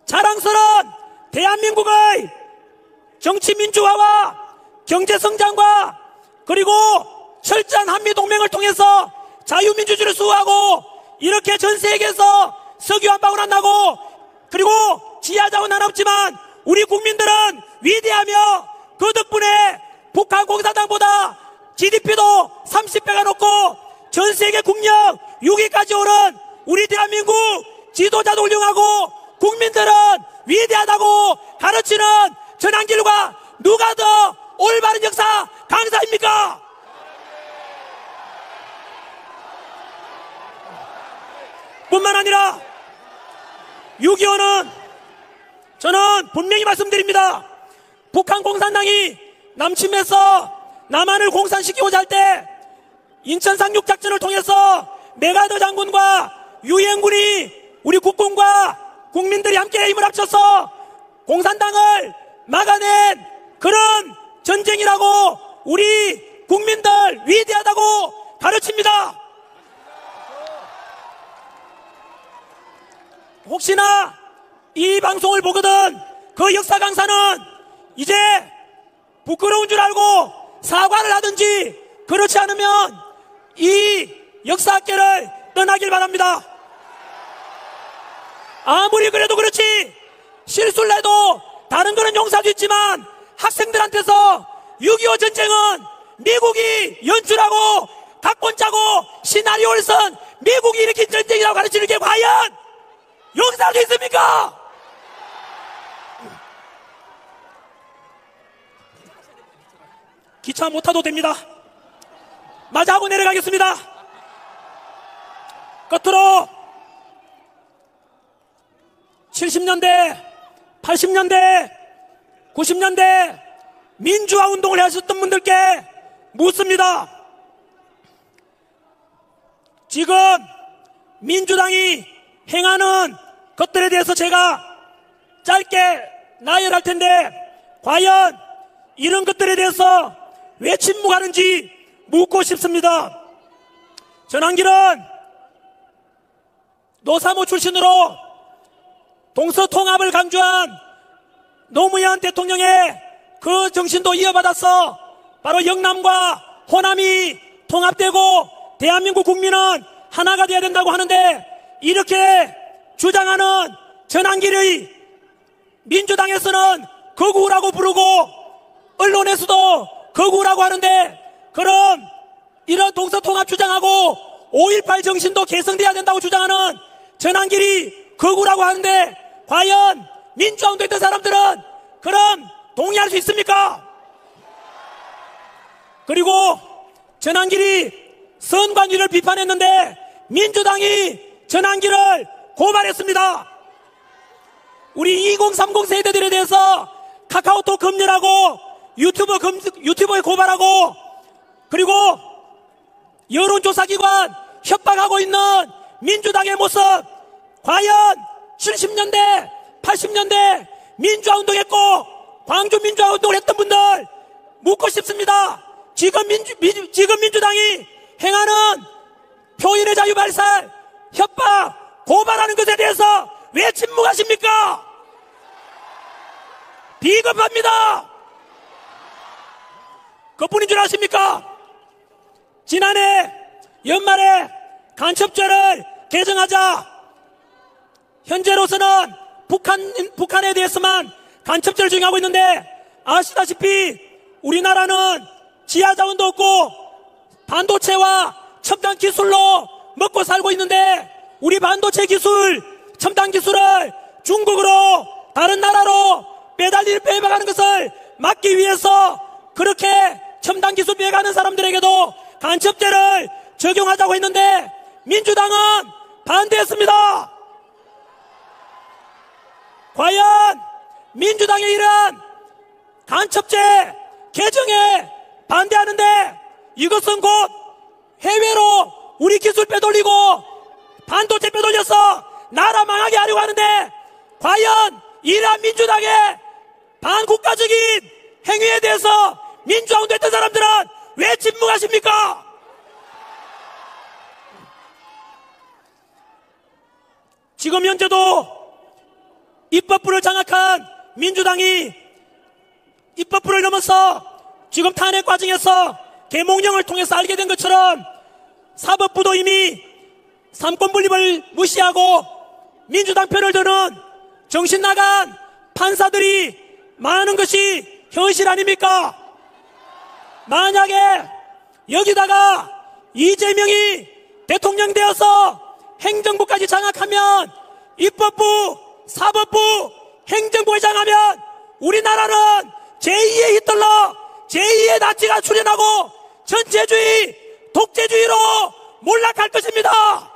자랑스러운 대한민국의 정치민주화와 경제성장과 그리고 철저한 한미동맹을 통해서 자유민주주의를 수호하고 이렇게 전 세계에서 석유 한 방울 안 나고 그리고 지하자원 하나 없지만 우리 국민들은 위대하며 그 덕분에 북한 공산당보다 GDP도 30배가 높고 전 세계 국력 6위까지 오른 우리 대한민국 지도자도 훌륭하고 국민들은 위대하다고 가르치는 전한길과 누가 더 올바른 역사 강사입니까? 뿐만 아니라 6.25는 저는 분명히 말씀드립니다. 북한 공산당이 남침해서 남한을 공산시키고자 할 때 인천 상륙작전을 통해서 메가더 장군과 유엔군이 우리 국군과 국민들이 함께 힘을 합쳐서 공산당을 막아낸 그런 전쟁이라고 우리 국민들 위대하다고 가르칩니다. 혹시나 이 방송을 보거든 그 역사 강사는 이제 부끄러운 줄 알고 사과를 하든지 그렇지 않으면 이 역사학계를 떠나길 바랍니다. 아무리 그래도 그렇지 실수를 해도 다른 거는 용서할 수 있지만 학생들한테서 6.25 전쟁은 미국이 연출하고 각본 짜고 시나리오를 쓴 미국이 일으킨 전쟁이라고 가르치는 게 과연 용서할 수 있습니까? 기차 못 타도 됩니다. 마저 하고 내려가겠습니다. 끝으로 70년대, 80년대, 90년대 민주화 운동을 하셨던 분들께 묻습니다. 지금 민주당이 행하는 것들에 대해서 제가 짧게 나열할 텐데 과연 이런 것들에 대해서 왜 침묵하는지 묻고 싶습니다. 전환길은 노사모 출신으로 동서통합을 강조한 노무현 대통령의 그 정신도 이어받아서 바로 영남과 호남이 통합되고 대한민국 국민은 하나가 되어야 된다고 하는데 이렇게 주장하는 전환길의 민주당에서는 거구라고 부르고 언론에서도 거구라고 하는데 그럼 이런 동서통합 주장하고 5.18 정신도 계승돼야 된다고 주장하는 전환길이 거구라고 하는데 과연 민주화운동 했던 사람들은 그럼 동의할 수 있습니까? 그리고 전환길이 선관위를 비판했는데 민주당이 전환길을 고발했습니다. 우리 2030 세대들에 대해서 카카오톡 검열하고 유튜브에 고발하고 그리고 여론조사기관 협박하고 있는 민주당의 모습 과연 70년대 80년대 민주화운동했고 광주 민주화운동을 했던 분들 묻고 싶습니다. 지금 민주당이 행하는 표현의 자유 발살 협박 고발하는 것에 대해서 왜 침묵하십니까? 비겁합니다. 그뿐인 줄 아십니까? 지난해 연말에 간첩죄를 개정하자 현재로서는 북한에 대해서만 간첩죄를 적용하고 있는데 아시다시피 우리나라는 지하자원도 없고 반도체와 첨단 기술로 먹고 살고 있는데 우리 반도체 기술, 첨단 기술을 중국으로 다른 나라로 빼가는 것을 막기 위해서 그렇게 첨단 기술 빼가는 사람들에게도 간첩죄를 적용하자고 했는데 민주당은 반대했습니다. 과연 민주당의 이런 간첩죄 개정에 반대하는데 이것은 곧 해외로 우리 기술 빼돌리고 반도체 빼돌려서 나라 망하게 하려고 하는데 과연 이러한 민주당의 반국가적인 행위에 대해서 민주화운동 했던 사람들은 왜 침묵하십니까? 지금 현재도 입법부를 장악한 민주당이 입법부를 넘어서 지금 탄핵 과정에서 계몽령을 통해서 알게 된 것처럼 사법부도 이미 삼권 분립을 무시하고 민주당 편을 드는 정신 나간 판사들이 많은 것이 현실 아닙니까? 만약에 여기다가 이재명이 대통령 되어서 행정부까지 장악하면 입법부, 사법부, 행정부에 장하면 우리나라는 제2의 히틀러, 제2의 나치가 출현하고 전체주의, 독재주의로 몰락할 것입니다.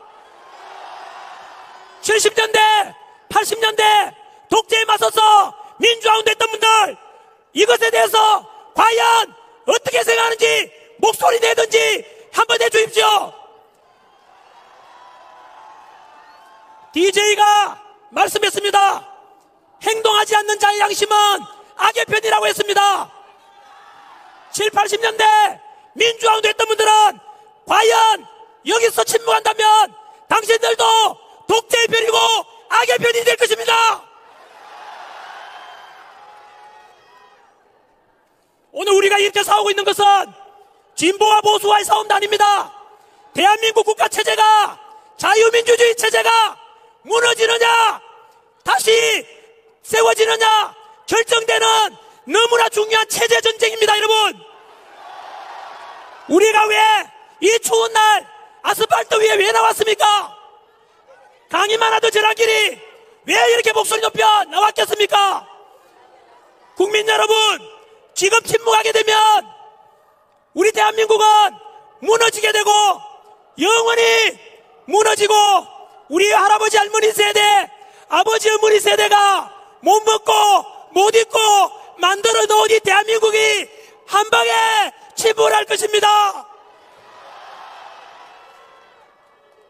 70년대, 80년대 독재에 맞서서 민주화운동했던 분들 이것에 대해서 과연 어떻게 생각하는지 목소리 내든지 한번 내주십시오. DJ가 말씀했습니다. 행동하지 않는 자의 양심은 악의 편이라고 했습니다. 7, 80년대 민주화운동 했던 분들은 과연 여기서 침묵한다면 당신들도 독재의 편이고 악의 편이 될 것입니다. 오늘 우리가 이렇게 싸우고 있는 것은 진보와 보수와의 싸움도 아닙니다. 대한민국 국가체제가 자유민주주의 체제가 무너지느냐 다시 세워지느냐 결정되는 너무나 중요한 체제 전쟁입니다, 여러분. 우리가 왜 이 추운 날 아스팔트 위에 왜 나왔습니까? 강이 많아도 전환길이 왜 이렇게 목소리 높여 나왔겠습니까? 국민 여러분, 지금 침묵하게 되면 우리 대한민국은 무너지게 되고 영원히 무너지고 우리 할아버지 할머니 세대, 아버지 어머니 세대가 못 먹고 못 입고 만들어 놓은 이 대한민국이 한 방에 침몰할 것입니다.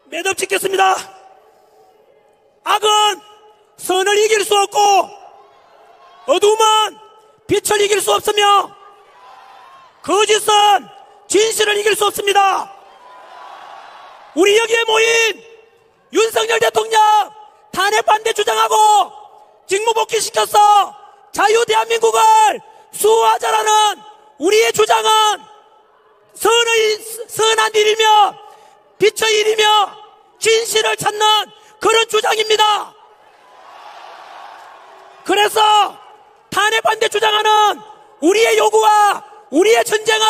매듭 짓겠습니다. 악은 선을 이길 수 없고 어둠은 빛을 이길 수 없으며 거짓은 진실을 이길 수 없습니다. 우리 여기에 모인 윤석열 대통령 탄핵 반대 주장하고 직무복귀시켜서 자유 대한민국을 수호하자라는 우리의 주장은 선한 일이며 빛의 일이며 진실을 찾는 그런 주장입니다. 그래서 탄핵 반대 주장하는 우리의 요구와 우리의 전쟁은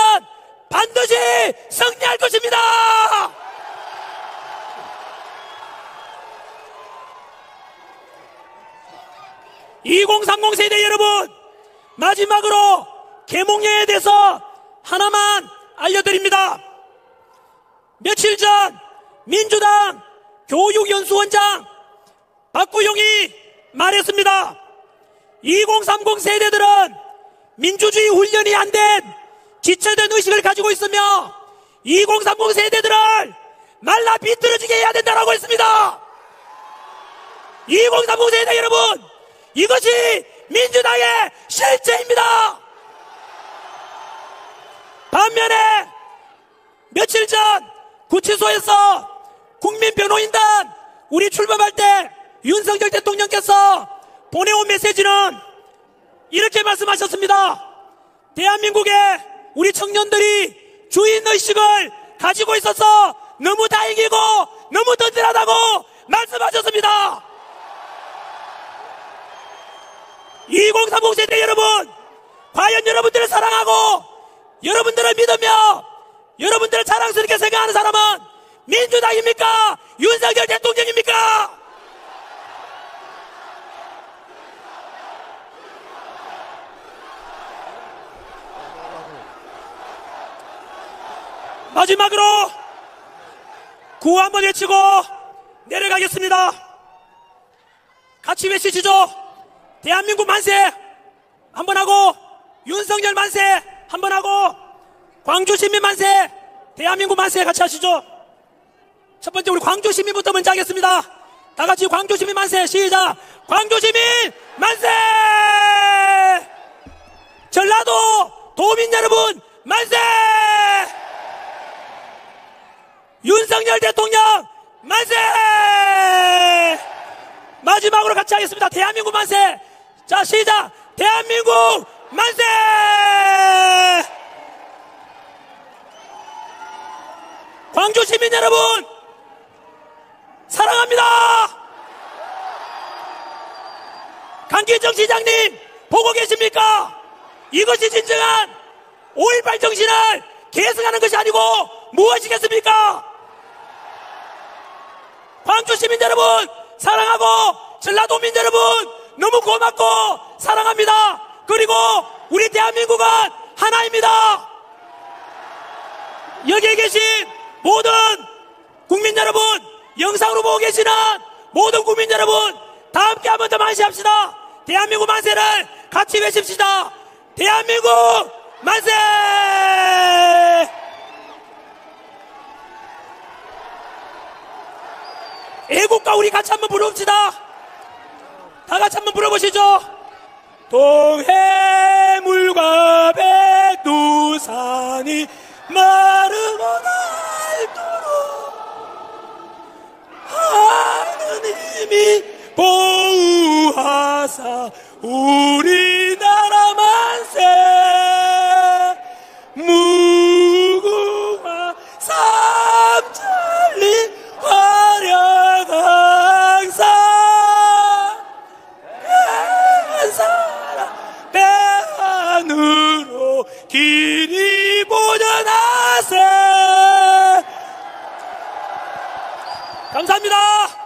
반드시 승리할 것입니다. (2030) 세대 여러분, 마지막으로 계몽령에 대해서 하나만 알려드립니다. 며칠 전 민주당 교육연수원장 박구용이 말했습니다. 2030 세대들은 민주주의 훈련이 안 된 지체된 의식을 가지고 있으며 2030 세대들을 말라 비틀어지게 해야 된다라고 했습니다. 2030 세대 여러분, 이것이 민주당의 실체입니다. 반면에 며칠 전 구치소에서 국민변호인단 우리 출범할 때 윤석열 대통령께서 보내온 메시지는 이렇게 말씀하셨습니다. 대한민국의 우리 청년들이 주인의식을 가지고 있어서 너무 다행이고 너무 든든하다고 말씀하셨습니다. 2030 세대 여러분, 과연 여러분들을 사랑하고 여러분들을 믿으며 여러분들을 자랑스럽게 생각하는 사람은 민주당입니까? 윤석열 대통령입니까? 마지막으로 구호 한번 외치고 내려가겠습니다. 같이 외치시죠. 대한민국 만세 한번 하고, 윤석열 만세 한번 하고, 광주시민 만세, 대한민국 만세 같이 하시죠. 첫 번째 우리 광주시민부터 먼저 하겠습니다. 다 같이 광주시민 만세 시작. 광주시민 만세. 전라도 도민 여러분 만세. 윤석열 대통령 만세. 마지막으로 같이 하겠습니다. 대한민국 만세. 자 시작. 대한민국 만세. 광주 시민 여러분 사랑합니다. 강기정 시장님 보고 계십니까? 이것이 진정한 5.18 정신을 계승하는 것이 아니고 무엇이겠습니까? 광주 시민 여러분 사랑하고, 전라도민 여러분 너무 고맙고 사랑합니다. 그리고 우리 대한민국은 하나입니다. 여기에 계신 모든 국민 여러분, 영상으로 보고 계시는 모든 국민 여러분, 다 함께 한 번 더 만세합시다. 대한민국 만세를 같이 외칩시다. 대한민국 만세. 애국가 우리 같이 한번 부릅시다. 다 같이 한번 불러보시죠. 동해물과 백두산이 마르고 닳도록 하느님이 보호하사 우리나라 만세. 무궁화 삼천리 화려강산 대한사랑 감사합니다.